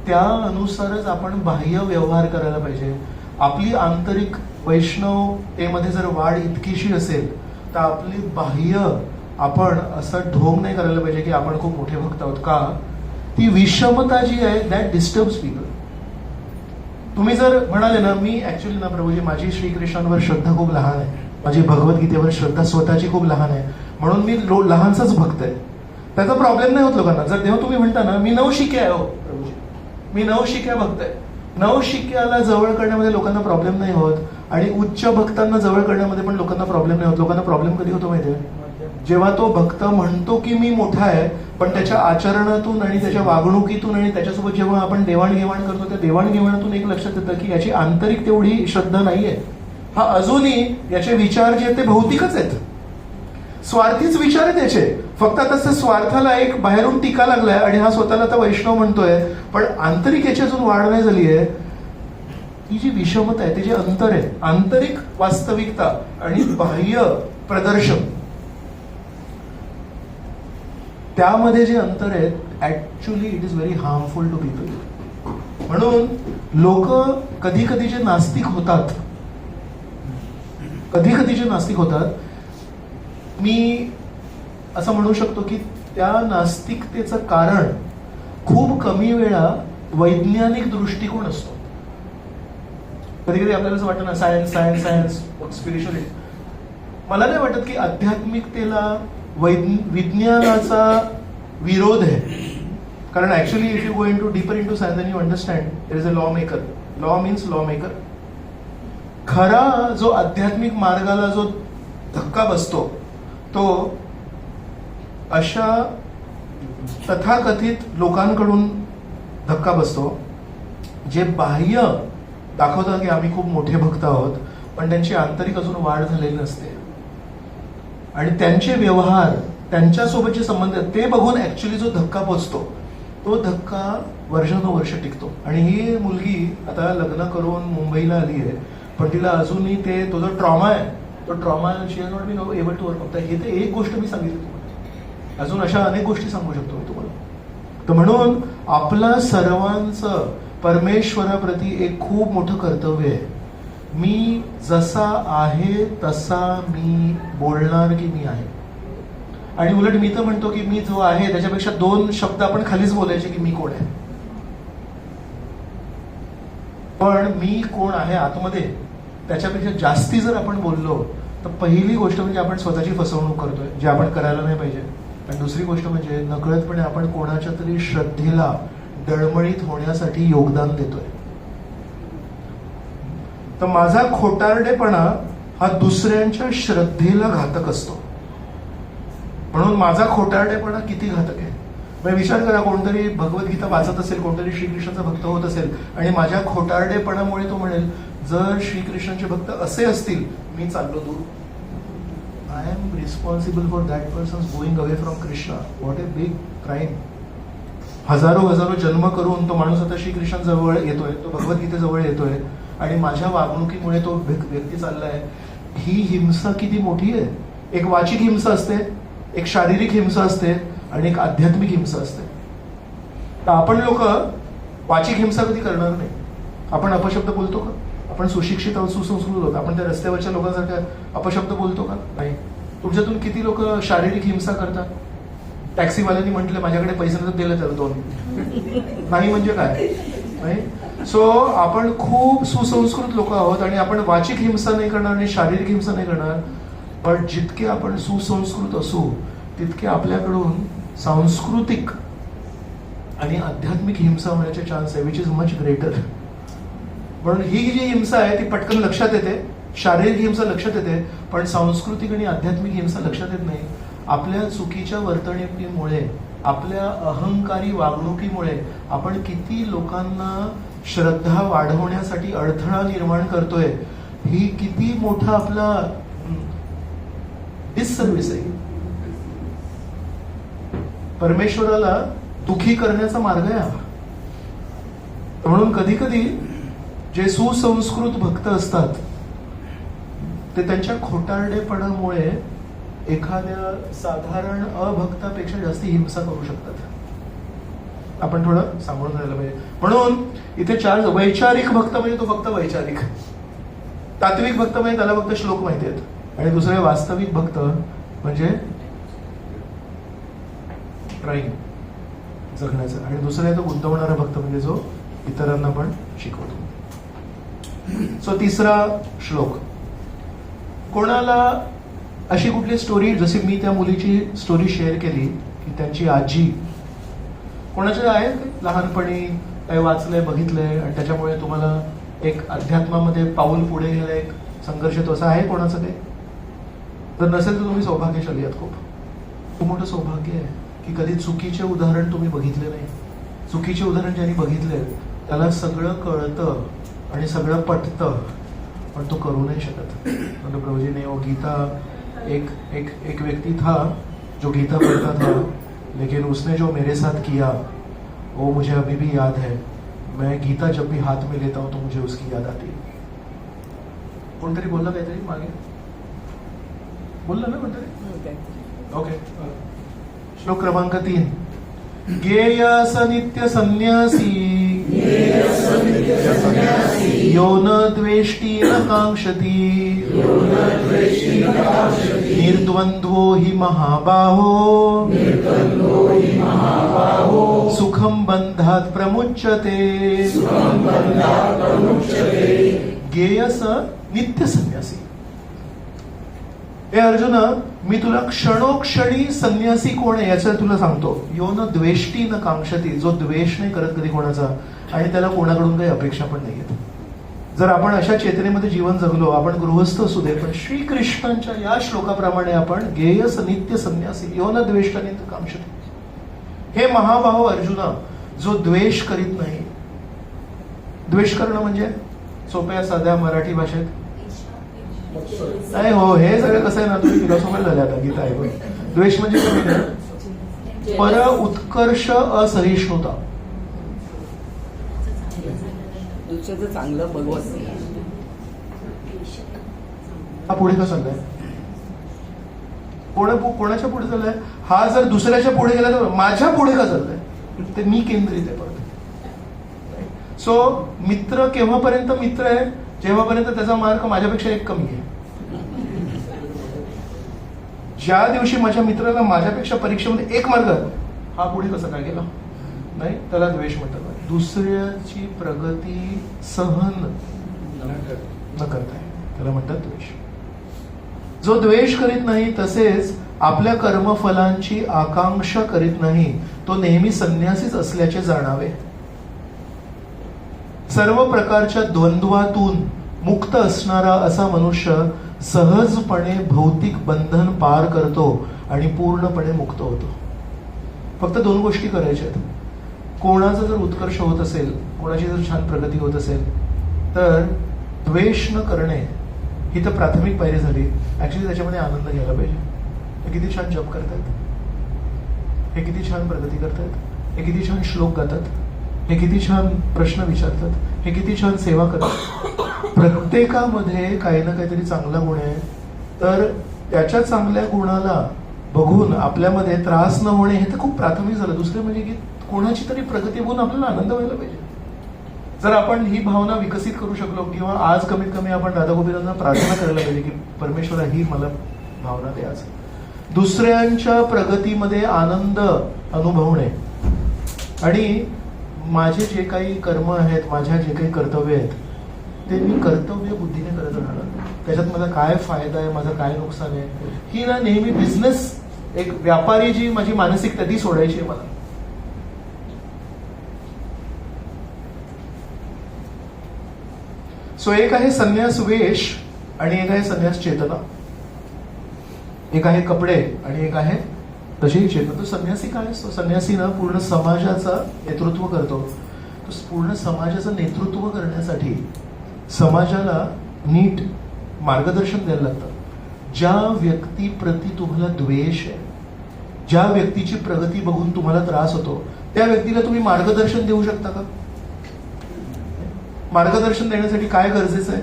[SPEAKER 1] त्या अनुसारच आपण बाह्य व्यवहार करायला पाहिजे. आपली आंतरिक वैष्णवतेमध्ये जर वाढ इतकीशी असेल तर आपली बाह्य आपण असं ढोंग नाही करायला पाहिजे की आपण खूप मोठे भक्त आहोत. का? ती विषमता जी आहे दॅट डिस्टर्ब्स पीपल. तुम्ही जर म्हणाले ना, मी ऍक्च्युली ना प्रभूजी माझी श्रीकृष्णांवर श्रद्धा खूप लहान आहे, माझी भगवद्गीतेवर श्रद्धा स्वतःची खूप लहान आहे, म्हणून मी लहानसाच भक्त आहे, त्याचा प्रॉब्लेम नाही होत लोकांना. जर तेव्हा तुम्ही म्हणता ना मी नवशिक्या आहे, हो प्रभूजी मी नवशिक्या भक्त आहे, नवशिक्याला जवळ करण्यामध्ये लोकांना प्रॉब्लेम नाही होत. आणि उच्च भक्तांना जवळ करण्यामध्ये पण लोकांना प्रॉब्लेम नाही होत. लोकांना प्रॉब्लेम कधी होतो माहितीये? जेव्हा तो भक्त म्हणतो की मी मोठा आहे, पण त्याच्या आचरणातून आणि त्याच्या वागणुकीतून आणि त्याच्यासोबत जेव्हा आपण देवाणघेवाण करतो त्या देवाणघेवाणातून एक लक्षात येतं की याची आंतरिक तेवढी श्रद्धा नाहीये. हा अजूनही याचे विचार जे आहेत ते भौतिकच आहेत, स्वार्थीच विचार आहेत त्याचे. फक्त आता स्वार्थाला एक बाहेरून टीका लागलाय आणि हा स्वतःला आता वैष्णव म्हणतोय, पण आंतरिक याची अजून वाढ नाही झाली आहे. ही जी विषमता आहे, ते जे अंतर आहे, आंतरिक वास्तविकता आणि बाह्य प्रदर्शन, त्यामध्ये जे अंतर आहे, actually it is very harmful to people. म्हणून लोक कधी कधी जे नास्तिक होतात, मी असं म्हणू शकतो की त्या नास्तिकतेचं कारण खूप कमी वेळा वैज्ञानिक दृष्टिकोन असतो. कधी कधी आपल्याला असं वाटतं ना, सायन्स सायन्स सायन्स स्पिरिच्युअलिटी. मला नाही वाटत की आध्यात्मिकतेला विज्ञानाचा विरोध आहे. कारण actually if you go in to deeper in to science then you understand there is a law maker. Law means law maker. खरा जो आध्यात्मिक मार्गाला जो धक्का बसतो तो अशा तथाकथित लोकांकडून धक्का बसतो जे बाह्य दाखवतात की आम्ही खूप मोठे भक्त आहोत, पण त्यांची आंतरिक अजून वाढ झालेली नसते आणि त्यांचे व्यवहार, त्यांच्यासोबतचे संबंध ते बघून ऍक्च्युली जो धक्का पोचतो तो धक्का वर्षानुवर्ष टिकतो. आणि ही मुलगी आता लग्न करून मुंबईला आली आहे, पण तिला अजूनही तो जो ट्रॉमा आहे, तो trauma she has not been able to overcome. हे ते एक गोष्ट मी सांगितली तुम्हाला, अजून अशा अनेक गोष्टी सांगू शकतो मी तुम्हाला. तर म्हणून आपला सर्वांचं परमेश्वराप्रती एक खूप मोठं कर्तव्य आहे. मी जसा आहे तसा मी बोलणार की मी आहे. आणि उलट मी तर म्हणतो की मी जो आहे त्याच्यापेक्षा 2 शब्द आपण खालीच बोलायचे की मी कोण आहे. पण मी कोण आहे आतमध्ये त्याच्यापेक्षा जास्ती जर आपण बोललो तर पहिली गोष्ट म्हणजे आपण स्वतःची फसवणूक करतोय, जे आपण करायला नाही पाहिजे. आणि दुसरी गोष्ट म्हणजे नकळतपणे आपण कोणाच्या तरी श्रद्धेला डळमळीत होण्यासाठी योगदान देतोय. तर माझा खोटारडेपणा हा दुसऱ्यांच्या श्रद्धेला घातक असतो. म्हणून माझा खोटारडेपणा किती घातक आहे. म्हणजे विचार करा, कोणतरी भगवद्गीता वाचत असेल, कोणतरी श्रीकृष्णाचा भक्त होत असेल आणि माझ्या खोटारडेपणामुळे तो म्हणेल जर श्रीकृष्णाचे भक्त असे असतील मी चाललो दूर. I am responsible for that persons going away from Krishna. What a big crime. हजारो जन्म करून तो माणूस आता श्रीकृष्णाजवळ येतोय, तो भगवद्गीतेजवळ येतोय आणि माझ्या वागणुकीमुळे तो व्यक्ती चाललाय. ही हिंसा किती मोठी आहे. एक वाचिक हिंसा असते, एक शारीरिक हिंसा असते आणि एक आध्यात्मिक हिंसा असते. तर आपण लोक वाचिक हिंसा कधी करणार नाही. आपण अपशब्द बोलतो का? आपण सुशिक्षित आहोत, सुसंस्कृत आहोत, आपण त्या रस्त्यावरच्या लोकांसारख्या अपशब्द बोलतो का? नाही. तुमच्यातून किती लोक शारीरिक हिंसा करतात? टॅक्सीवाल्यांनी म्हटलं माझ्याकडे पैसे नसतात, दिले तर 2 नाही म्हणजे काय नाही. सो आपण खूप सुसंस्कृत लोक आहोत आणि आपण वाचिक हिंसा नाही करणार आणि शारीरिक हिंसा नाही करणार. पण जितके आपण सुसंस्कृत असू तितके आपल्याकडून सांस्कृतिक आणि आध्यात्मिक हिंसा होण्याचे चान्स आहे, विच इज मच ग्रेटर. म्हणून ही जी हिंसा आहे ती पटकन लक्षात येते, शारीरिक हिंसा लक्षात येते, पण सांस्कृतिक आणि आध्यात्मिक हिंसा लक्षात येत नाही. आपल्या चुकीच्या वर्तणुकीमुळे, आपल्या अहंकारी वागणुकीमुळे आपण किती लोकांना श्रद्धा वाढवण्यासाठी अडथळा निर्माण करतोय. ही किती मोठा आपला डिससर्व्हिस आहे. परमेश्वराला दुखी करण्याचा मार्ग आहे. म्हणून कधी कधी जे सुसंस्कृत भक्त असतात ते त्यांच्या खोटारडेपणामुळे एखाद्या साधारण अभक्तापेक्षा जास्त हिंसा करू शकतात. आपण थोडं सांभाळून राहायला पाहिजे. म्हणून इथे 4 वैचारिक भक्त म्हणजे तो फक्त वैचारिक. तात्विक भक्त म्हणजे त्याला फक्त श्लोक माहिती आहेत. आणि दुसरे वास्तविक भक्त म्हणजे ट्राईंग जगण्याचं. आणि दुसरे तो गुंतवणारा भक्त म्हणजे जो इतरांना पण शिकवतो. सो 3रा श्लोक. कोणाला अशी कुठली स्टोरी, जशी मी त्या मुलीची स्टोरी शेअर केली की त्यांची आजी, कोणाचे आहे लहानपणी काही वाचलंय, बघितलंय आणि त्याच्यामुळे तुम्हाला एक अध्यात्मामध्ये पाऊल पुढे गेलं, एक संघर्ष तो, असं आहे कोणाचं ते? जर नसेल तर तुम्ही सौभाग्यशाली आहात खूप. खूप मोठं सौभाग्य आहे की कधी चुकीचे उदाहरण तुम्ही बघितले नाही. चुकीचे उदाहरण ज्यांनी बघितले त्याला सगळं कळतं आणि सगळं पटतं, पण तो करू नहीं शकत. मतलब प्रभु जी ने वो गीता, एक व्यक्ति था जो गीता पढ़ता था, लेकिन उसने जो मेरे साथ किया वो मुझे अभी भी याद है. मैं गीता जब भी हाथ में लेता हूं तो मुझे उसकी याद आती है. कोणतरी बोलला काहीतरी मागे, बोलला ना कोणतरी? ओके. श्लोक क्रमांक 3. गेय स नित्य संन्यासी यो न द्वेष्टि न कांक्षति निर्द्वन्द्वो हि महाबाहो सुखं बंधात् प्रमुच्यते. गेय स नित्य संन्यासी. हे अर्जुना, मी तुला क्षणोक्षणी संन्यासी कोण आहे याचं तुला सांगतो. यो न द्वेष्टी न कांक्षती, जो द्वेष नाही करत कधी कोणाचा आणि त्याला कोणाकडून काही अपेक्षा पण नाहीये. जर आपण अशा चेतनेमध्ये जीवन जगलो, आपण गृहस्थ असू दे, पण श्रीकृष्णांच्या या श्लोकाप्रमाणे आपण गेयस नित्य संन्यासी यो न द्वेष्ट न कांक्षती. हे महाबाहो अर्जुना, जो द्वेष करीत नाही. द्वेष करणं म्हणजे सोप्या साध्या मराठी भाषेत नाही हो. हे सगळं कसं आहे ना, तुम्ही फिलॉसॉफर झाले आता गीता ऐकून. द्वेष म्हणजे काय? पर उत्कर्ष असहिष्णुता.
[SPEAKER 6] दुसऱ्याचं चांगलं बघवत नाही.
[SPEAKER 1] हा पुढे का चाललाय? कोणाच्या पुढे चाललाय? हा जर दुसऱ्याच्या पुढे गेला तर माझ्या पुढे का चाललाय? ते मी केंद्रित आहे परत. सो मित्र केव्हापर्यंत मित्र आहे? जेव्हापर्यंत त्याचा मार्क माझ्यापेक्षा एक कमी आहे. ज्या दिवशी माझ्या मित्राला माझ्यापेक्षा परीक्षेमध्ये एक मार्क, हा पुढे कसा काय गेला, नाही, त्याला द्वेष म्हणतात. दुसऱ्याची प्रगती सहन न करताय त्याला म्हणतात द्वेष. जो द्वेष करीत नाही, तसेच आपल्या कर्मफलांची आकांक्षा करीत नाही, तो नेहमी संन्यासीच असल्याचे जाणावे. सर्व प्रकारच्या द्वंद्वातून मुक्त असणारा असा मनुष्य सहजपणे भौतिक बंधन पार करतो आणि पूर्णपणे मुक्त होतो. फक्त 2 गोष्टी करायच्या आहेत. कोणाचा जर उत्कर्ष होत असेल, कोणाची जर छान प्रगती होत असेल, तर द्वेष न करणे ही तर प्राथमिक पायरी झाली. ऍक्च्युली त्याच्यामध्ये आनंद घ्यायला पाहिजे. हे किती छान जप करतायत, हे किती छान प्रगती करतायत, हे किती छान श्लोक गातात, हे किती छान प्रश्न विचारतात, हे किती छान सेवा करतात. प्रत्येकामध्ये काही ना काहीतरी चांगला गुण आहे. तर त्याच्या चांगल्या गुणाला बघून आपल्यामध्ये त्रास न होणे हे तर खूप प्राथमिक झालं. दुसरं म्हणजे की कोणाची तरी प्रगती बघून आपल्याला आनंद व्हायला पाहिजे. जर आपण ही भावना विकसित करू शकलो, किंवा आज कमीत कमी आपण राधा गोविंदांना प्रार्थना करायला पाहिजे की परमेश्वरा ही मला भावना दे. आज दुसऱ्यांच्या प्रगतीमध्ये आनंद अनुभवणे आणि माझे जे काही कर्म आहेत, माझ्या जे काही कर्तव्य आहेत, ते मी कर्तव्य बुद्धीने करत राहणार. त्याच्यात माझा काय फायदा आहे, माझं काय नुकसान आहे, ही ना नेहमी बिझनेस, एक व्यापारी जी माझी मानसिकता ती सोडायची आहे मला. सो एक आहे संन्यास वेश आणि एक आहे संन्यास चेतना. एक आहे कपडे आणि एक आहे तशी चेतना. तो संन्यासी काय असतो? संन्यासी ना पूर्ण समाजाचं नेतृत्व करतो. तो पूर्ण समाजाचं नेतृत्व करण्यासाठी समाजाला नीट मार्गदर्शन द्यायला लागतं. ज्या व्यक्तीप्रती तुम्हाला द्वेष आहे, ज्या व्यक्तीची प्रगती बघून तुम्हाला त्रास होतो, त्या व्यक्तीला तुम्ही मार्गदर्शन देऊ शकता का? मार्गदर्शन देण्यासाठी काय गरजेचं आहे?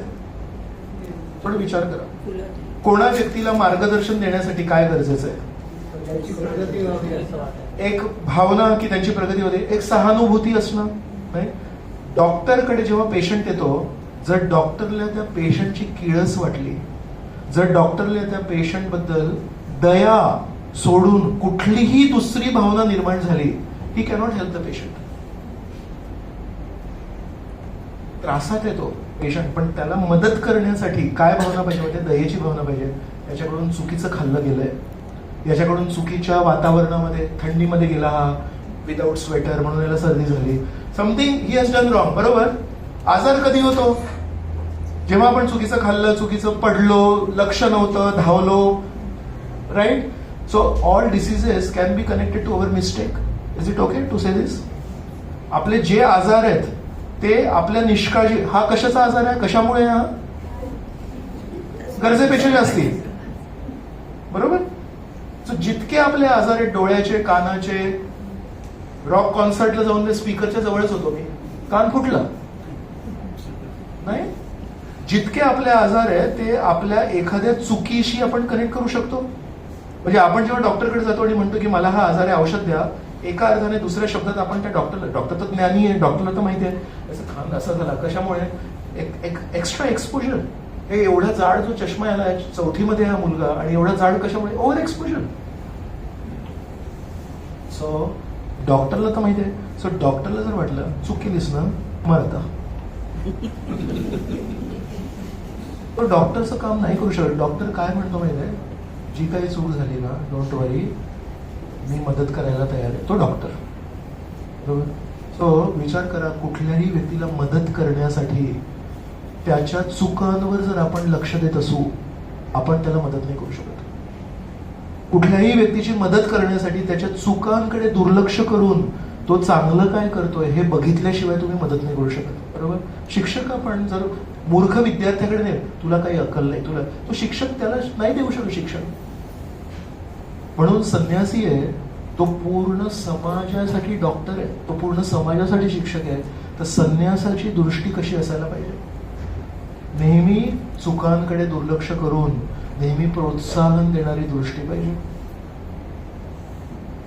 [SPEAKER 1] थोडं विचार करा. कोणा व्यक्तीला मार्गदर्शन देण्यासाठी काय गरजेचं आहे? एक भावना की त्यांची प्रगती होते, एक सहानुभूती असणं. नाही, डॉक्टरकडे जेव्हा पेशंट येतो, जर डॉक्टरला त्या पेशंटची किळस वाटली, जर डॉक्टरला त्या पेशंट बद्दल दया सोडून कुठलीही दुसरी भावना निर्माण झाली, ही कॅनॉट हेल्प द पेशंट. त्रासात येतो पेशंट, पण त्याला मदत करण्यासाठी काय भावना पाहिजे? म्हणजे दयेची भावना पाहिजे. याच्याकडून चुकीचं खाल्लं गेलंय, याच्याकडून चुकीच्या वातावरणामध्ये, थंडीमध्ये गेला हा विदाऊट स्वेटर, म्हणून याला सर्दी झाली. Something he has done wrong. बरोबर. आजार कधी होतो? जेव्हा आपण चुकीचं खाल्लं, चुकीचं पडलो, लक्ष नव्हतं, धावलो, right. So all diseases can be connected to our mistake. Is it okay to say this? आपले जे आजार आहेत ते आपल्या निष्काळजी. हा कशाचा आजार आहे? कशामुळे? हा गरजेपेक्षा जास्ती. बरोबर. सो जितके आपले आजार आहेत डोळ्याचे, कानाचे, रॉक कॉन्सर्टला जाऊन स्पीकरच्या जवळच होतो मी, कान फुटला नाही. जितके आपले आजार आहेत ते आपल्या एखाद्या चुकीशी आपण कनेक्ट करू शकतो. म्हणजे आपण जेव्हा डॉक्टरकडे जातो आणि म्हणतो की मला हा आजार आहे, औषध द्या, एका अर्थाने दुसऱ्या शब्दात आपण त्या डॉक्टर तर ज्ञानी आहे, डॉक्टरला तर माहिती आहे याचा खान असा झाला कशामुळे. Extra exposure. हे एवढा जाड जो चष्मा याला 4थी मध्ये हा मुलगा, आणि एवढा जाड कशामुळे? Over exposure. सो डॉक्टरला तर माहिती आहे. सो डॉक्टरला जर वाटलं चूक केलीस ना मरता, तो डॉक्टरचं काम नाही करू शकत. डॉक्टर काय म्हणतो माहिती आहे? जी काही चूक झाली ना, डोंट वरी, मी मदत करायला तयार आहे. तो डॉक्टर. बरोबर. सो विचार करा, कुठल्याही व्यक्तीला मदत करण्यासाठी त्याच्या चुकांवर जर आपण लक्ष देत असू, आपण त्याला मदत नाही करू शकत. कुठल्याही व्यक्तीची मदत करण्यासाठी त्याच्या चुकांकडे दुर्लक्ष करून तो चांगलं काय करतोय हे बघितल्याशिवाय तुम्ही मदत नाही करू शकत. बरोबर. शिक्षक आपण जर मूर्ख विद्यार्थ्याकडे नाही, तुला काही अक्कल नाही, तुला, तो शिक्षक त्याला नाही देऊ शकतो शिक्षण. म्हणून संन्यासी आहे तो पूर्ण समाजासाठी डॉक्टर आहे, तो पूर्ण समाजासाठी शिक्षक आहे. तर संन्यासाची दृष्टी कशी असायला पाहिजे? नेहमी चुकांकडे दुर्लक्ष करून नेहमी प्रोत्साहन देणारी दृष्टी पाहिजे.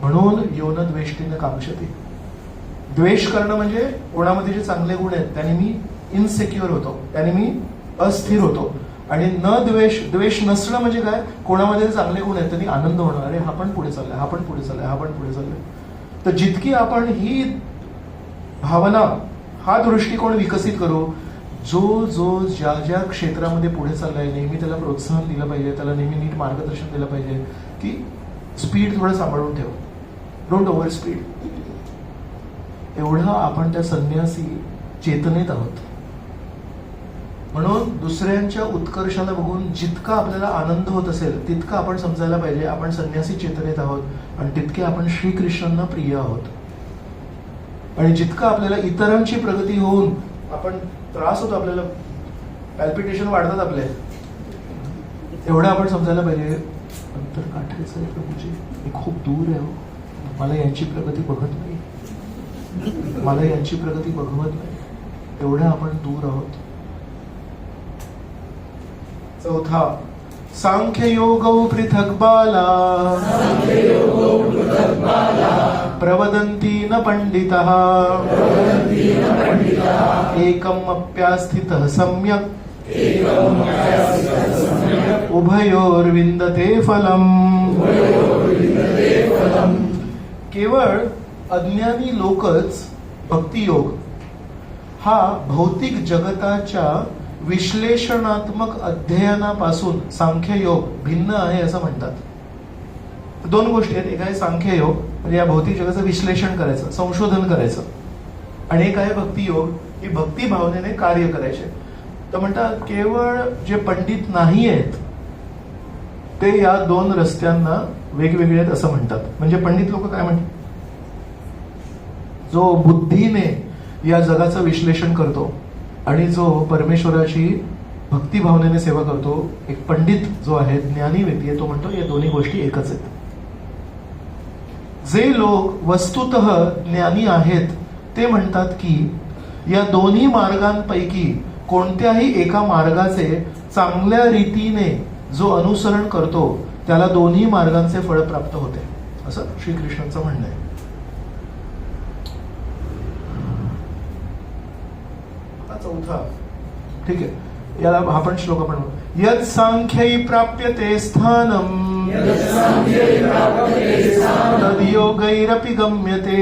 [SPEAKER 1] म्हणून योन द्वेष्टीने कांक्षती. द्वेष करणं म्हणजे कोणामध्ये जे चांगले गुण आहेत त्याने मी इनसेक्युअर होतो, त्याने मी अस्थिर होतो. आणि न द्वेष नसणं म्हणजे काय? कोणामध्ये चांगले गुण आहेत त्यांनी आनंद होणार, अरे हा पण पुढे चाललाय, हा पण पुढे चाललाय, हा पण पुढे चाललाय. तर जितकी आपण ही भावना, हा दृष्टिकोन विकसित करू, जो ज्या ज्या क्षेत्रामध्ये पुढे चाललाय नेहमी त्याला प्रोत्साहन दिलं पाहिजे, त्याला नेहमी नीट मार्गदर्शन दिलं पाहिजे की स्पीड थोडं सांभाळून ठेव, डोंट ओव्हर स्पीड. एवढा आपण त्या संन्यासी चेतनेत आहोत. म्हणून दुसऱ्यांच्या उत्कर्षाला बघून जितका आपल्याला आनंद होत असेल तितका आपण समजायला पाहिजे आपण संन्यासी चेतनेत आहोत, आणि तितके आपण श्रीकृष्णांना प्रिय आहोत. आणि जितकं आपल्याला इतरांची प्रगती होऊन आपण त्रास होतो, आपल्याला पॅल्पिटेशन वाढतात आपले, एवढं आपण समजायला पाहिजे अंतर काठायचं आहे प्रभूजी, मी खूप दूर आहे, मला यांची प्रगती बघत नाही, मला यांची प्रगती बघवत नाही, एवढं आपण दूर आहोत. चौथा, सांख्ययोगौ पृथक् बाला प्रवदन्ति न पंडितः एकम् अप्यास्थितः सम्यक् उभयोर्विन्दते फलम्. केवळ अज्ञानी लोकच भक्तियोग हा भौतिक जगताच्या विश्लेषणात्मक अध्ययनापासून सांख्ययोग भिन्न आहे असं म्हणतात. दोन गोष्टी आहेत, एक आहे सांख्ययोग म्हणजे या भौतिक जगाचं विश्लेषण करायचं, संशोधन करायचं, आणि एक आहे भक्तियोग, ही भक्ती भावनेने कार्य करायचे. तर म्हणतात केवळ जे पंडित नाही आहेत ते या दोन रस्त्यांना वेगवेगळे आहेत असं म्हणतात. म्हणजे पंडित लोक काय म्हणतात? जो बुद्धीने या जगाचं विश्लेषण करतो आणि जो परमेश्वराची भक्ती भावनेने सेवा करतो, एक पंडित जो आहे, ज्ञानी व्यक्ती आहे, तो म्हणतो या दोन्ही गोष्टी एकच आहेत. जे लोक वस्तुतः ज्ञानी आहेत ते म्हणतात की या दोन्ही मार्गांपैकी कोणत्याही एका मार्गाचे चांगल्या रीतीने जो अनुसरण करतो त्याला दोन्ही मार्गांचे फळ प्राप्त होते, असं श्रीकृष्णांचं म्हणणं आहे. चौथा, ठीक आहे, याला हा पण श्लोक आपण यत् सांख्यै प्राप्यते स्थानम् तद्योगैरपि गम्यते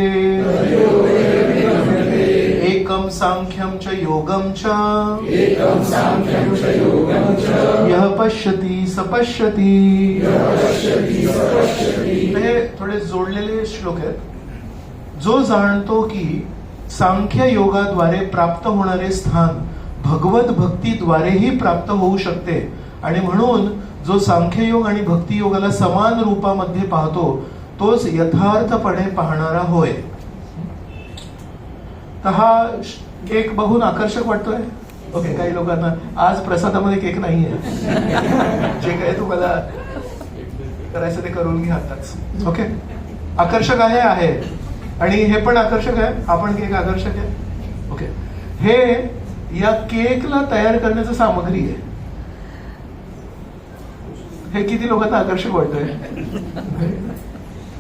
[SPEAKER 1] एकं सांख्यं च योगं च यः पश्यति स पश्यति. हे थोडे जोडलेले श्लोक आहेत. जो जाणतो की सांख्य योगाद्वारे प्राप्त होणारे स्थान भगवत भक्तीद्वारेही प्राप्त होऊ शकते, आणि म्हणून जो सांख्ययोग आणि भक्तियोगाला समान रूपामध्ये पाहतो तोच यथार्थपणे पाहणारा होय. तर हा केक बघून आकर्षक वाटतोय. ओके, काही लोकांना आज प्रसादामध्ये केक नाहीये. जे काही तुम्हाला करायचं ते करून घ्या आताच. ओके, आकर्षक आहे आणि हे पण आकर्षक आहे. आपण केक आकर्षक आहे. ओके, हे या केकला तयार करण्याचं सामग्री आहे. हे किती लोकांना आकर्षक वाटतंय.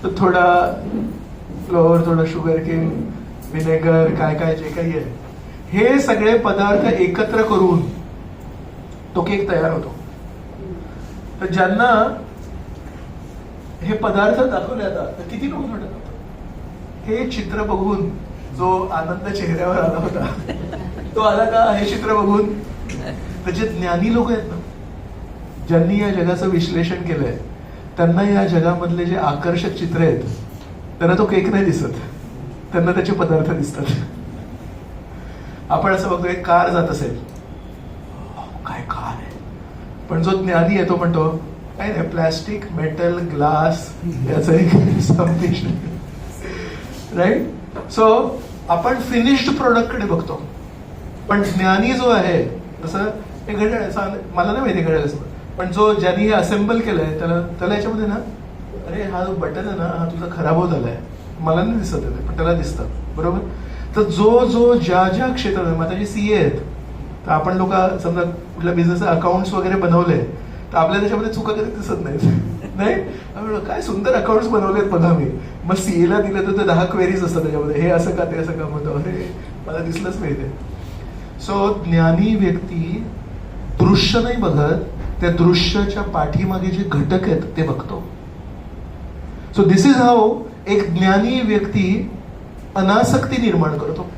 [SPEAKER 1] तर थोडा फ्लोअर, थोडा शुगर केन, विनेगर, काय काय जे काही आहे, हे सगळे पदार्थ एकत्र करून तो केक तयार होतो. तर ज्यांना हे पदार्थ दाखवले जातात तर किती लोक म्हणतात हे चित्र बघून जो आनंद चेहऱ्यावर आला होता तो आला का हे चित्र बघून. तर जे ज्ञानी लोक आहेत ना, ज्यांनी या जगाचं विश्लेषण केलंय, त्यांना या जगामधले जे आकर्षक चित्र आहेत त्यांना तो केक नाही दिसत, त्यांना त्याचे पदार्थ दिसतात. आपण असं बघतो एक कार जात असेल, काय कार आहे, पण जो ज्ञानी आहे तो म्हणतो काय नाही, प्लॅस्टिक, मेटल, ग्लास याचं एक संमिश्रण. राईट. सो आपण फिनिश्ड प्रोडक्ट कडे बघतो, पण ज्ञानी जो आहे, जसं हे घड्याळ, मला नाही माहिती घड्याळ असं, पण जो ज्यांनी हे असेंबल केलंय त्याला याच्यामध्ये ना, अरे हा जो बटन आहे ना, हा तुझा खराब होत आलाय, मला नाही दिसत आहे पण त्याला दिसतं. बरोबर. तर जो ज्या क्षेत्रात, माझे सीए आहेत, तर आपण लोक समजा कुठल्या बिझनेस अकाउंट्स वगैरे बनवले तर आपल्याला त्याच्यामध्ये चुका कधी दिसत नाही. काय सुंदर अकाउंट्स बनवलेत बघा मी. मग सीएला दिले तर 10 क्वेरीज असतात त्याच्यामध्ये, हे असं का ते असं का म्हणतो, अरे मला दिसलंच नाही ते. सो ज्ञानी व्यक्ती दृश्य नाही बघत, त्या दृश्याच्या पाठीमागे जे घटक आहेत ते बघतो. सो दिस इज हाऊ एक ज्ञानी व्यक्ती अनासक्ती निर्माण करतो.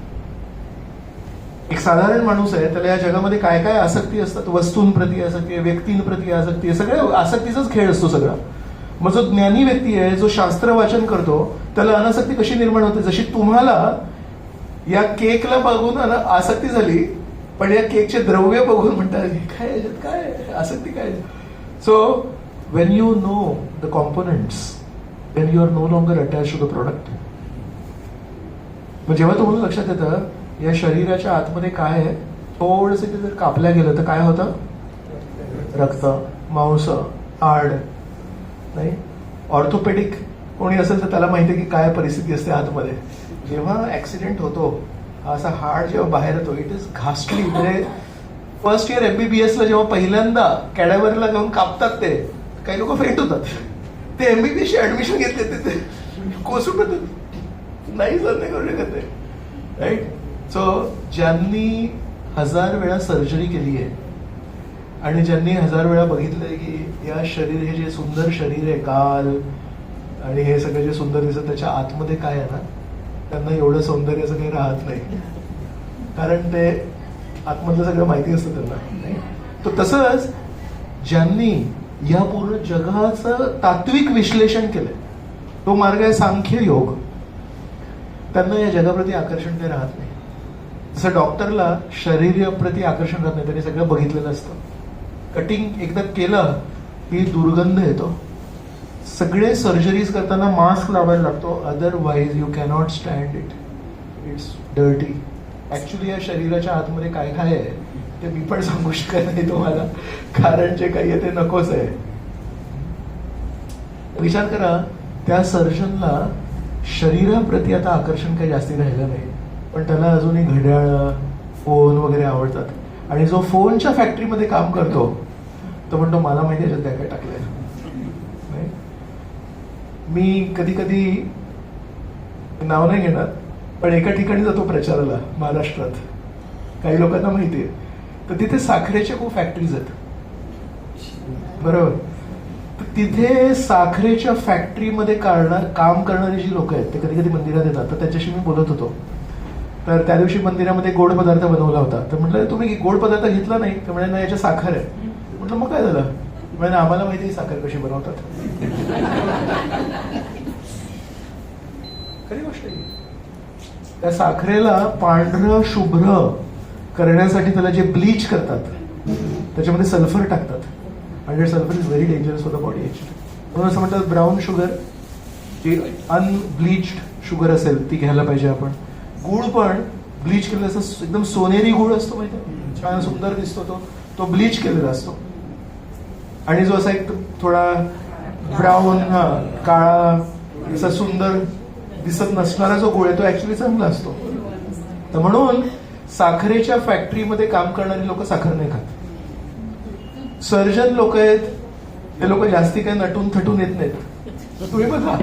[SPEAKER 1] एक साधारण माणूस आहे, त्याला या जगामध्ये काय काय आसक्ती असतात, वस्तूंप्रती आसक्ती आहे, व्यक्तींप्रती आसक्ती आहे, सगळ्या आसक्तीचाच खेळ असतो सगळा. मग जो ज्ञानी व्यक्ती आहे, जो शास्त्र वाचन करतो, त्याला अनासक्ती कशी निर्माण होते. जशी तुम्हाला या केकला बघून आसक्ती झाली, पण या केकचे द्रव्य बघून म्हणतात काय याच्यात काय आसक्ती काय. So when you know the components, then you are no longer attach to the product. मग जेव्हा तुम्हाला लक्षात येतं या शरीराच्या आतमध्ये काय आहे, थोडंसं ते जर कापल्या गेलं तर काय होतं, रक्त, मांस, हाड. नाही, ऑर्थोपेडिक कोणी असेल तर त्याला माहिती आहे की काय परिस्थिती असते आतमध्ये. जेव्हा ऍक्सिडेंट होतो, असा हाड जेव्हा बाहेर येतो, इट इज घास्टली. म्हणजे फर्स्ट इयर MBBS ला जेव्हा पहिल्यांदा कॅडावरला जाऊन कापतात ते काही लोक फेंट होतात. ते MBBS ची ऍडमिशन घेतले तिथे कोसून होतात, नाही सर नाही करू शकत ते. राईट. सो ज्यांनी 1000 वेळा सर्जरी केली आहे आणि ज्यांनी 1000 वेळा बघितलंय की या शरीर, हे जे सुंदर शरीर आहे, गाल आणि हे सगळं जे सुंदर दिसत, त्याच्या आतमध्ये काय आहे ना, त्यांना एवढं सौंदर्याचं काही राहत नाही, कारण ते आतमधलं सगळं माहिती असतं त्यांना. तर तसंच ज्यांनी या पूर्ण जगाचं तात्विक विश्लेषण केलंय, तो मार्ग आहे सांख्य योग, त्यांना या जगाप्रती आकर्षण काही राहत नाही. जसं डॉक्टरला शरीराप्रती आकर्षण राहत नाही, त्यांनी सगळं बघितलेलं असतं. कटिंग एकदा केलं की दुर्गंध येतो. सगळे सर्जरीज करताना मास्क लावायला लागतो, otherwise you cannot stand it, it's dirty. Actually या शरीराच्या आतमध्ये काय काय आहे ते मी पण सांगू शकत नाही तुम्हाला, कारण जे काही आहे ते नकोच आहे. विचार करा, त्या सर्जनला शरीराप्रती आता आकर्षण काही जास्ती राहिलं नाही, पण त्याला अजूनही घड्याळ, फोन वगैरे आवडतात. आणि जो फोनच्या फॅक्टरीमध्ये काम करतो तो म्हणतो मला माहिती आहे त्याच्यात काय काय टाकलंय. मी कधी कधी नाव नाही घेणार, पण एका ठिकाणी जातो प्रचाराला महाराष्ट्रात, काही लोकांना माहिती आहे, तर तिथे साखरेच्या खूप फॅक्टरीज आहेत. बरोबर. तर तिथे साखरेच्या फॅक्टरीमध्ये काम करणारी जी लोक आहेत ते कधी कधी मंदिरात येतात. तर त्याच्याशी मी बोलत होतो. तर त्या दिवशी मंदिरामध्ये गोड पदार्थ बनवला होता. तर म्हटलं तुम्ही गोड पदार्थ घेतला नाही, तर म्हणजे नाही, याच्या साखर आहे. म्हटलं मग काय झालं, म्हणजे आम्हाला माहिती आहे साखर कशी बनवतात. खरी गोष्ट आहे. त्या साखरेला पांढरं शुभ्र करण्यासाठी त्याला जे ब्लीच करतात त्याच्यामध्ये सल्फर टाकतात and that sulfur is very dangerous for the body actually. म्हणून असं म्हणतात ब्राऊन शुगर जी अनब्लिच्ड शुगर असेल ती घ्यायला पाहिजे आपण. गुळ पण ब्लीच केलेला असं एकदम सोनेरी गुळ असतो माहिती आहे, छान सुंदर दिसतो तो ब्लीच केलेला असतो. आणि जो असा एक थोडा ब्राऊन काळा असा सुंदर दिसत नसणारा जो गुळ आहे तो ऍक्च्युली चांगला असतो. तर म्हणून साखरेच्या फॅक्टरीमध्ये काम करणारी लोक साखर नाही खात. सर्जन लोक आहेत ते लोक जास्ती काही नटून थटून येत नाहीत. तुम्ही बघा,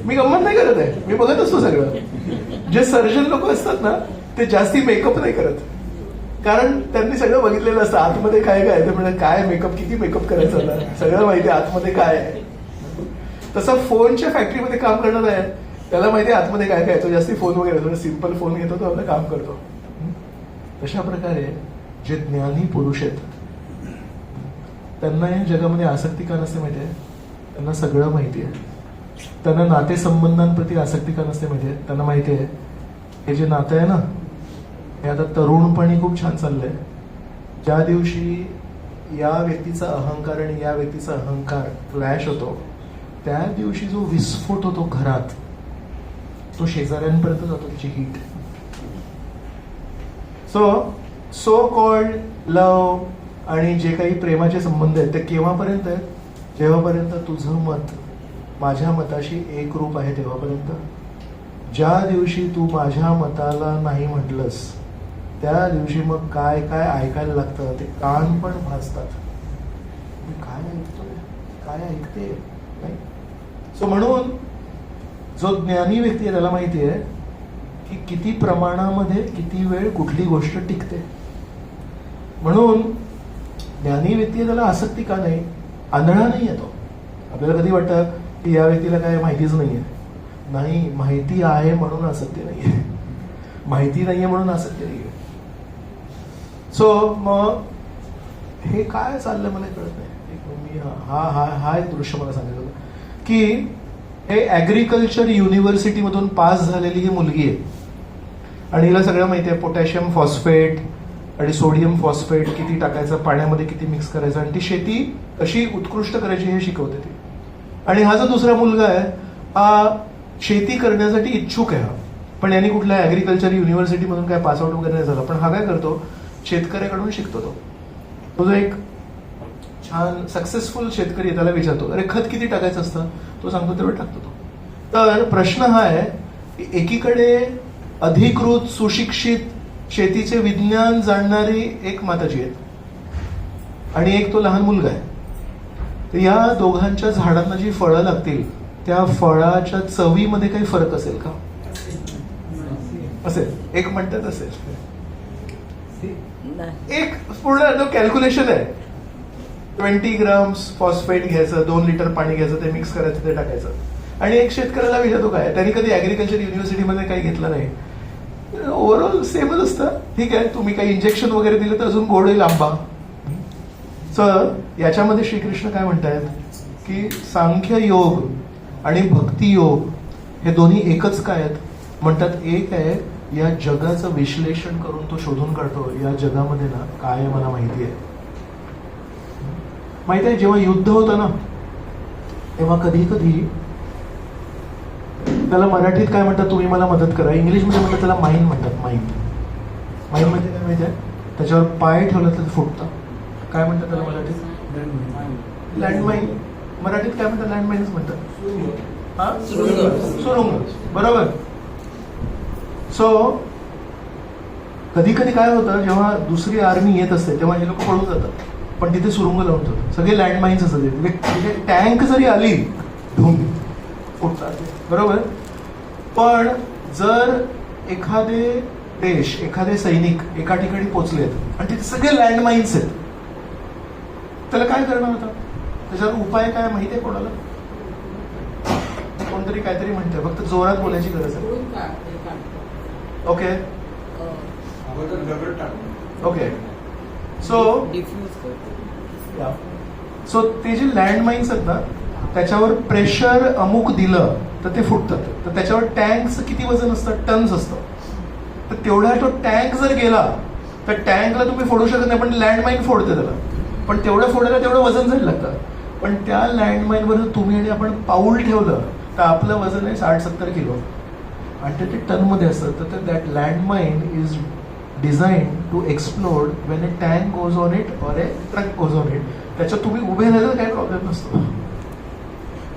[SPEAKER 1] मी गंमत नाही करत आहे, मी बघत असतो सगळं. जे सर्जन लोक असतात ना ते जास्ती मेकअप नाही करत, कारण त्यांनी सगळं बघितलेलं असतं आतमध्ये काय काय. ते म्हणजे काय मेकअप, किती मेकअप करायचं होता, सगळं माहिती आहे आतमध्ये काय आहे. तसं फोनच्या फॅक्टरीमध्ये काम करणार आहे, त्याला माहिती आहे आतमध्ये काय काय. तो जास्ती फोन वगैरे थोडं सिम्पल फोन घेतो, तो आपलं काम करतो. तशा प्रकारे जे ज्ञानी पुरुष आहेत त्यांना या जगामध्ये आसक्ती का नसते माहिती आहे? त्यांना सगळं माहिती आहे. त्यांना नातेसंबंधांप्रती आसक्ती का नसते माहिती आहे? त्यांना माहिती आहे हे जे नातं आहे ना हे आता तरुणपणी खूप छान चाललंय. ज्या दिवशी या व्यक्तीचा अहंकार आणि या व्यक्तीचा अहंकार क्लॅश होतो त्या दिवशी जो विस्फोट होतो घरात तो शेजाऱ्यांपर्यंत जातो, त्याची हीट. सो कॉल्ड लव आणि जे काही प्रेमाचे संबंध आहेत ते केव्हापर्यंत आहेत? जेव्हापर्यंत तुझं मत माझ्या मताशी एक रूप आहे तेव्हापर्यंत. ज्या दिवशी तू माझ्या मताला नाही म्हटलंस त्या दिवशी मग काय काय ऐकायला लागतं, ते कान पण भाजतात. मी काय ऐकतोय, काय ऐकते नाही. सो म्हणून जो ज्ञानी व्यक्ती आहे त्याला माहिती आहे की किती प्रमाणामध्ये किती वेळ कुठली गोष्ट टिकते. म्हणून ज्ञानी व्यक्ती आहे त्याला आसक्ती का नाही? आंधळा नाही आहे तो. आपल्याला कधी वाटतं की या व्यक्तीला काय माहितीच नाहीये. नाही, माहिती आहे म्हणून आसक्ती नाहीये, माहिती नाहीये म्हणून आसक्ती नाहीये. सो मग हे काय चाललंय मला कळत नाही. मी हा एक दृश्य मला सांगायचं होतं की हे ऍग्रिकल्चर युनिव्हर्सिटी मधून पास झालेली ही मुलगी आहे आणि हिला सगळं माहिती आहे, पोटॅशियम फॉस्फेट आणि सोडियम फॉस्फेट किती टाकायचं, पाण्यामध्ये किती मिक्स करायचं आणि ती शेती कशी उत्कृष्ट करायची हे शिकवते ती. आणि हा जो दुसरा मुलगा आहे हा शेती करण्यासाठी इच्छुक आहे, पण यांनी कुठल्या ऍग्रिकल्चर युनिव्हर्सिटी मधून काय पासआउट वगैरे नाही झाला. पण हा काय करतो, शेतकऱ्याकडून शिकतो. तो जो एक छान सक्सेसफुल शेतकरी आहे त्याला विचारतो अरे खत किती टाकायचं असतं, तो सांगतो तेवढं टाकतो तो. तर प्रश्न हा आहे की एकीकडे अधिकृत सुशिक्षित शेतीचे विज्ञान जाणणारी एक माताजी आहेत आणि एक तो लहान मुलगा आहे. तर या दोघांच्या झाडांना जी फळं लागतील त्या फळाच्या चवीमध्ये काही फरक असेल का? असेल, एक म्हणतात असेल. एक पूर्ण कॅल्क्युलेशन आहे. 20 ग्राम्स फॉस्फेट घ्यायचं, 2 लिटर पाणी घ्यायचं, ते मिक्स करायचं, ते टाकायचं. आणि एक शेतकऱ्याला विचारतो काय, त्यांनी कधी ऍग्रिकल्चर युनिव्हर्सिटीमध्ये काही घेतलं नाही, ओव्हरऑल सेमच असतं. ठीक आहे, तुम्ही काही इंजेक्शन वगैरे दिलं तर अजून गोड होईल आंबा. तर याच्यामध्ये श्रीकृष्ण काय म्हणतायत की सांख्य योग आणि भक्ती योग हे दोन्ही एकच काय आहेत? म्हणतात एक आहे या जगाचं विश्लेषण करून तो शोधून काढतो या जगामध्ये ना काय आहे मला माहिती आहे. माहिती आहे जेव्हा युद्ध होतं ना तेव्हा कधी कधी त्याला मराठीत काय म्हणतात तुम्ही मला मदत करा, इंग्लिशमध्ये म्हणतात त्याला माईन म्हणतात. माईन म्हणजे काय माहिती आहे? त्याच्यावर पाय ठेवलं तर फुटतं. काय म्हणतात त्याला मराठीत? लँडमाईन. मराठीत काय म्हणतात? लँडमाईनच म्हणतात. हा, सुरुंग. बरोबर. सो कधी कधी काय होतं जेव्हा दुसरी आर्मी येत असते तेव्हा हे लोक पळून जातात, पण तिथे सुरुंग लावून ठेवतात. सगळे लँडमाईन्स असतात तिथे. टँक जरी आली धूम फुटतात. बरोबर. पण जर एखादे देश, एखादे सैनिक एका ठिकाणी पोहोचलेत आणि तिथे सगळे लँडमाईन्स आहेत, त्याला काय करणार होता? त्याच्यावर उपाय काय माहिती आहे कोणाला? कोणतरी काहीतरी म्हणतंय, फक्त जोरात बोलायची गरज आहे. Okay okay. सो ते जे लँडमाईन्स आहेत ना त्याच्यावर प्रेशर अमुक दिलं तर ते फुटतात. तर त्याच्यावर टँकचं किती वजन असतं? टन्स असतं. तर तेवढा तो टँक जर गेला तर टँकला तुम्ही फोडू शकत नाही, पण लँडमाईन फोडते त्याला. पण तेवढं फोडायला तेवढं वजन जायला लागतं. पण त्या लँडमाईनवर तुम्ही आणि आपण पाऊल ठेवलं तर आपलं वजन आहे 60-70 किलो आणि ते टनमध्ये असतं. तर that landmine is design to explode when a tank goes on it or a truck goes on it. त्याच्यात तुम्ही उभे राहिलं काही प्रॉब्लेम नसतो.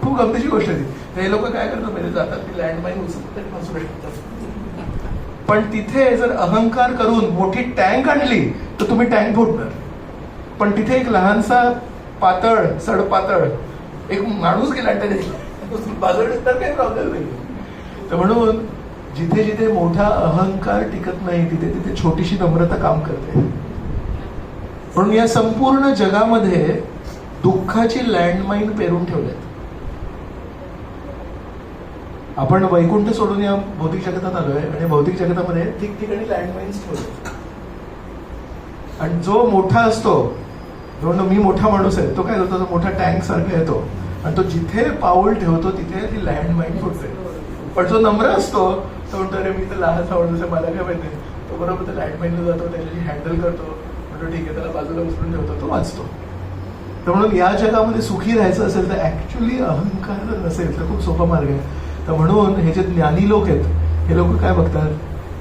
[SPEAKER 1] खूप गमतीची गोष्ट आहे ती. हे लोक काय करतात म्हणजे जातात ती लँडमाईन उचलतात. पण तिथे जर अहंकार करून मोठी टँक आणली तर तुम्ही टँक फोडणार. पण तिथे एक लहानसा पातळ सडपातळ एक माणूस गेला त्याने बाजूला तर काही प्रॉब्लेम नाही. तर म्हणून जिथे जिथे मोठा अहंकार टिकत नाही तिथे तिथे छोटीशी नम्रता काम करते. म्हणून या संपूर्ण जगामध्ये दुःखाची लँडमाईन पेरून ठेवल्यात. आपण वैकुंठ सोडून या भौतिक जगतात आलोय आणि भौतिक जगतामध्ये ठिकठिकाणी लँडमाईन्स ठेवले. आणि जो मोठा असतो जो मी मोठा माणूस आहे तो काय करतो, तो मोठा टँक सारखा येतो आणि तो जिथे पाऊल ठेवतो तिथे ती लँडमाईन फुटते. पण जो नम्र असतो तो म्हणतो अरे मी तर लहानसा माणूस आहे, मला काय माहिती. तो बरोबर त्या लँडमाईनला जातो, त्याच्याशी हँडल करतो, म्हणतो ठीक आहे त्याला बाजूला उचलून ठेवतो, तो वाचतो. तर म्हणून या जगामध्ये सुखी राहायचं असेल तर ऍक्च्युली अहंकार जर नसेल तर खूप सोपा मार्ग आहे. तर म्हणून हे जे ज्ञानी लोक आहेत हे लोक काय बघतात,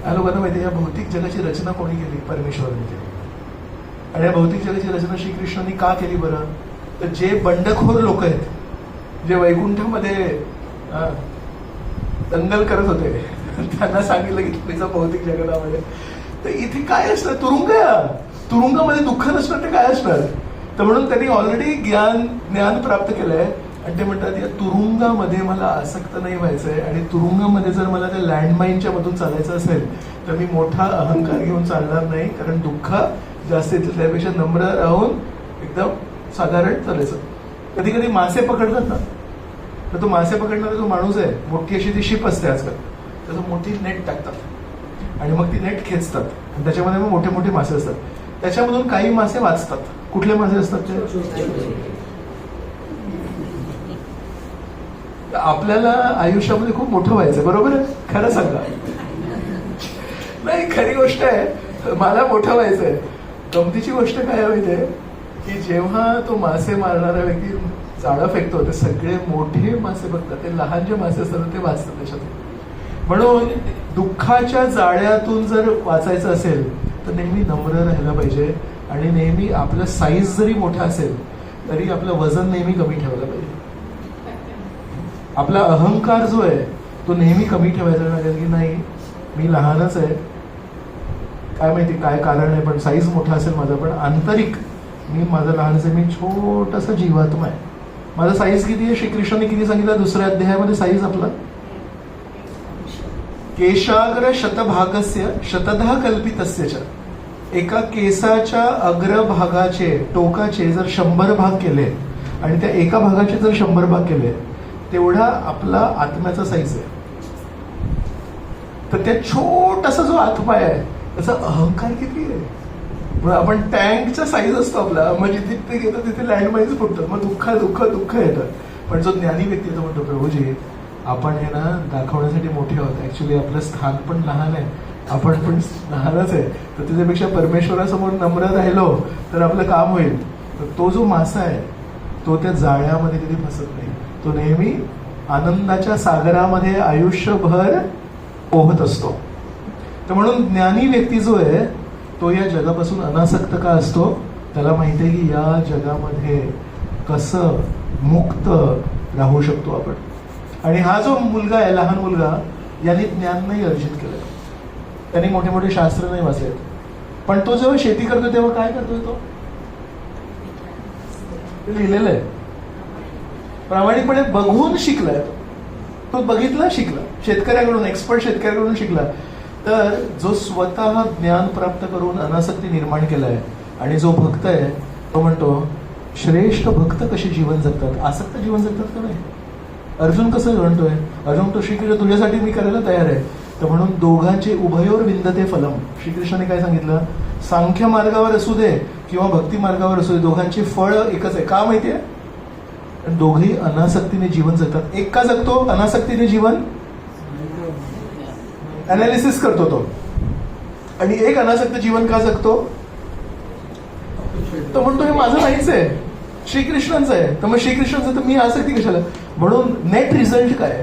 [SPEAKER 1] या लोकांना माहिती या भौतिक जगाची रचना कोणी केली, परमेश्वराने केली. आणि या भौतिक जगाची रचना श्रीकृष्णांनी का केली बरं, तर जे बंडखोर लोक आहेत, जे वैकुंठामध्ये दंगल करत होते, त्यांना सांगितलं की तुम्ही भौतिक जगतामध्ये तर इथे काय असणार, तुरुंगामध्ये दुःख नसणार ते काय असणार. तर म्हणून त्यांनी ऑलरेडी ज्ञान प्राप्त केलंय आणि ते म्हणतात या तुरुंगामध्ये मला आसक्त नाही व्हायचंय आणि तुरुंगामध्ये जर मला त्या लँडमाईनच्या मधून चालायचं असेल तर मी मोठा अहंकार घेऊन चालणार नाही, कारण दुःख जास्त येतील त्यापेक्षा नम्र राहून एकदम साधारण चालायचं. कधी कधी मासे पकडतात ना, तर तो मासे पकडणारा जो माणूस आहे, मोठी अशी ती शिप असते आजकाल, त्याचं मोठी नेट टाकतात आणि मग ती नेट खेचतात आणि त्याच्यामध्ये मग मोठे मोठे मासे असतात. त्याच्यामधून काही मासे वाचतात. कुठले मासे असतात ते, आपल्याला आयुष्यामध्ये खूप मोठं व्हायचं, बरोबर आहे, खरं सांगा. नाही खरी गोष्ट आहे, मला मोठं व्हायचंय. गमतीची गोष्ट काय माहितीये की जेव्हा तो मासे मारणारा व्यक्ती जाळं फेकतो ते सगळे मोठे मासे बघतात, ते लहान जे मासे असतात ते वाचतात त्याच्यातून. म्हणून दुःखाच्या जाळ्यातून जर वाचायचं असेल तर नेहमी नम्र राहायला पाहिजे आणि नेहमी आपलं साईज जरी मोठा असेल तरी आपलं वजन नेहमी कमी ठेवायला पाहिजे. आपला अहंकार जो आहे तो नेहमी कमी ठेवायचा लागेल की नाही मी लहानच आहे, काय माहिती काय कारण आहे, पण साईज मोठा असेल माझा, पण आंतरिक मी माझं लहानच आहे, मी छोटासा जीवात्मा आहे. माझा साईज किती आहे, श्रीकृष्णाने किती सांगितलं दुसऱ्या अध्यायामध्ये साईज आपला, केशाग्र शतभागस्य शतधा कल्पितस्य च. एका केसाच्या अग्रभागाचे टोकाचे जर 100 भाग केले आणि त्या एका भागाचे जर 100 भाग केले तेवढा आपला आत्म्याचा साईज आहे. तर त्या छोटासा जो आत्मा आहे त्याचा अहंकार किती आहे. आपण टँकचा साईज असतो आपला, मग जिथे घेतो तिथे लँडमाईन्स फुटतात, मग दुःख दुःख दुःख येतं. पण जो ज्ञानी व्यक्ती तो म्हणतो प्रभूजी आपण हे ना दाखवण्यासाठी मोठे आहोत, ऍक्च्युली आपलं स्थान पण लहान आहे, आपण पण लहानच आहे, तर त्याच्यापेक्षा परमेश्वरासमोर नम्र राहिलो तर आपलं काम होईल. तर तो जो मासा आहे तो त्या जाळ्यामध्ये कधी फसत नाही, तो नेहमी आनंदाच्या सागरामध्ये आयुष्यभर पोहत असतो. तर म्हणून ज्ञानी व्यक्ती जो आहे तो या जगापासून अनासक्त का असतो, त्याला माहिती आहे की या जगामध्ये कसं मुक्त राहू शकतो आपण. आणि हा जो मुलगा आहे, लहान मुलगा, याने ज्ञान नाही अर्जित केलं, त्यांनी मोठे मोठे शास्त्र नाही वाचले, पण तो जेव्हा शेती करतो तेव्हा काय करतोय, तो लिहिलेलं आहे, प्रामाणिकपणे बघून शिकलाय, तो बघितला शिकला, शेतकऱ्याकडून, एक्सपर्ट शेतकऱ्याकडून शिकला. तर जो स्वतः ज्ञान प्राप्त करून अनासक्ती निर्माण केलाय आणि जो भक्त आहे तो म्हणतो श्रेष्ठ भक्त कसे जीवन जगतात, आसक्त जीवन जगतात का नाही. अर्जुन कसं म्हणतोय, अर्जुन तो श्रीकृष्ण तुझ्यासाठी मी करायला तयार आहे. तर म्हणून दोघांचे उभयोर विंदते फलम. श्रीकृष्णाने काय सांगितलं, सांख्य मार्गावर असू दे किंवा भक्ती मार्गावर असू दे, दोघांची फळ एकच आहे. का माहितीये, दोघेही अनासक्तीने जीवन जगतात. एक का जगतो अनासक्तीने जीवन, अनालिसिस करतो तो, आणि एक अनासक्त जीवन का जगतो, तो म्हणतो हे माझं नाहीच आहे, श्रीकृष्णांचं आहे. तर मग श्रीकृष्णांचं तर मी आसक्ती कशाला? म्हणून नेट रिझल्ट काय,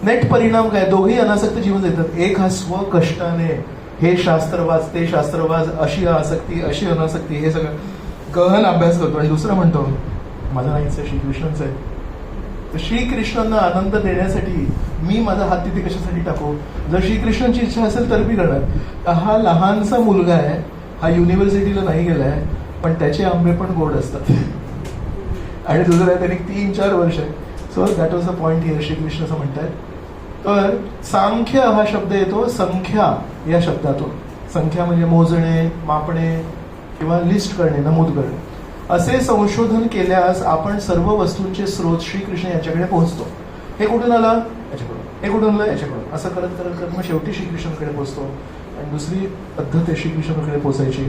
[SPEAKER 1] नेट परिणाम काय? दोघेही अनासक्त जीवन देतात. एक हा स्व कष्टाने हे शास्त्रवाज ते शास्त्रवाज, अशी आसक्ती अशी अनासक्ती, हे सगळं गहन अभ्यास करतो. आणि दुसरा म्हणतो माझं नाहीच आहे, श्रीकृष्णांचं आहे. तर श्रीकृष्णांना आनंद देण्यासाठी मी माझा हात तिथे कशासाठी टाकू? जर श्रीकृष्णांची इच्छा असेल तर मी करणार. हा लहानसा मुलगा आहे, हा युनिव्हर्सिटीला नाही गेलाय, पण त्याचे आंबे पण गोड असतात. आणि दुसरं आहे त्यांनी 3-4 वर्ष आहे. So that was the point here. Shrikrishna असं म्हणतात. तर सांख्य हा शब्द येतो संख्या या शब्दातून. संख्या म्हणजे मोजणे, मापणे किंवा लिस्ट करणे, नमूद करणे. असे संशोधन केल्यास आपण सर्व वस्तूंचे स्रोत श्रीकृष्ण याच्याकडे पोहोचतो. हे कुठून आलं? याच्याकडून. हे कुठून आलं? याच्याकडून. असं करत करत करत मग शेवटी श्रीकृष्णाकडे पोहोचतो. आणि दुसरी पद्धत आहे श्रीकृष्णाकडे पोहोचायची,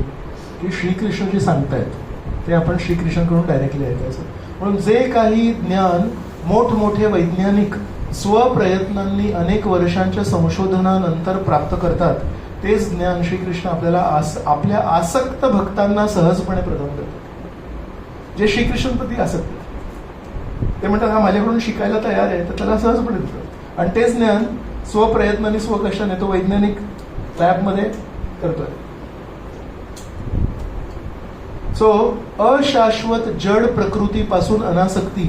[SPEAKER 1] की श्रीकृष्ण जे सांगतायत ते आपण श्रीकृष्णाकडून डायरेक्टली ऐकायचं. म्हणून जे काही ज्ञान मोठमोठे वैज्ञानिक स्वप्रयत्नांनी अनेक वर्षांच्या संशोधनानंतर प्राप्त करतात, तेच ज्ञान श्रीकृष्ण आपल्याला आपल्या आसक्त भक्तांना सहजपणे प्रदान करतात, जे श्रीकृष्णांप्रती आसक्त आहेत. ते म्हणतात हा माझ्याकडून शिकायला तयार आहे, तर त्याला सहजपणे देतात. आणि तेच ज्ञान स्वप्रयत्नाने स्वकष्टाने तो वैज्ञानिक लॅबमध्ये करतोय. सो अशाश्वत जड प्रकृतीपासून अनासक्ती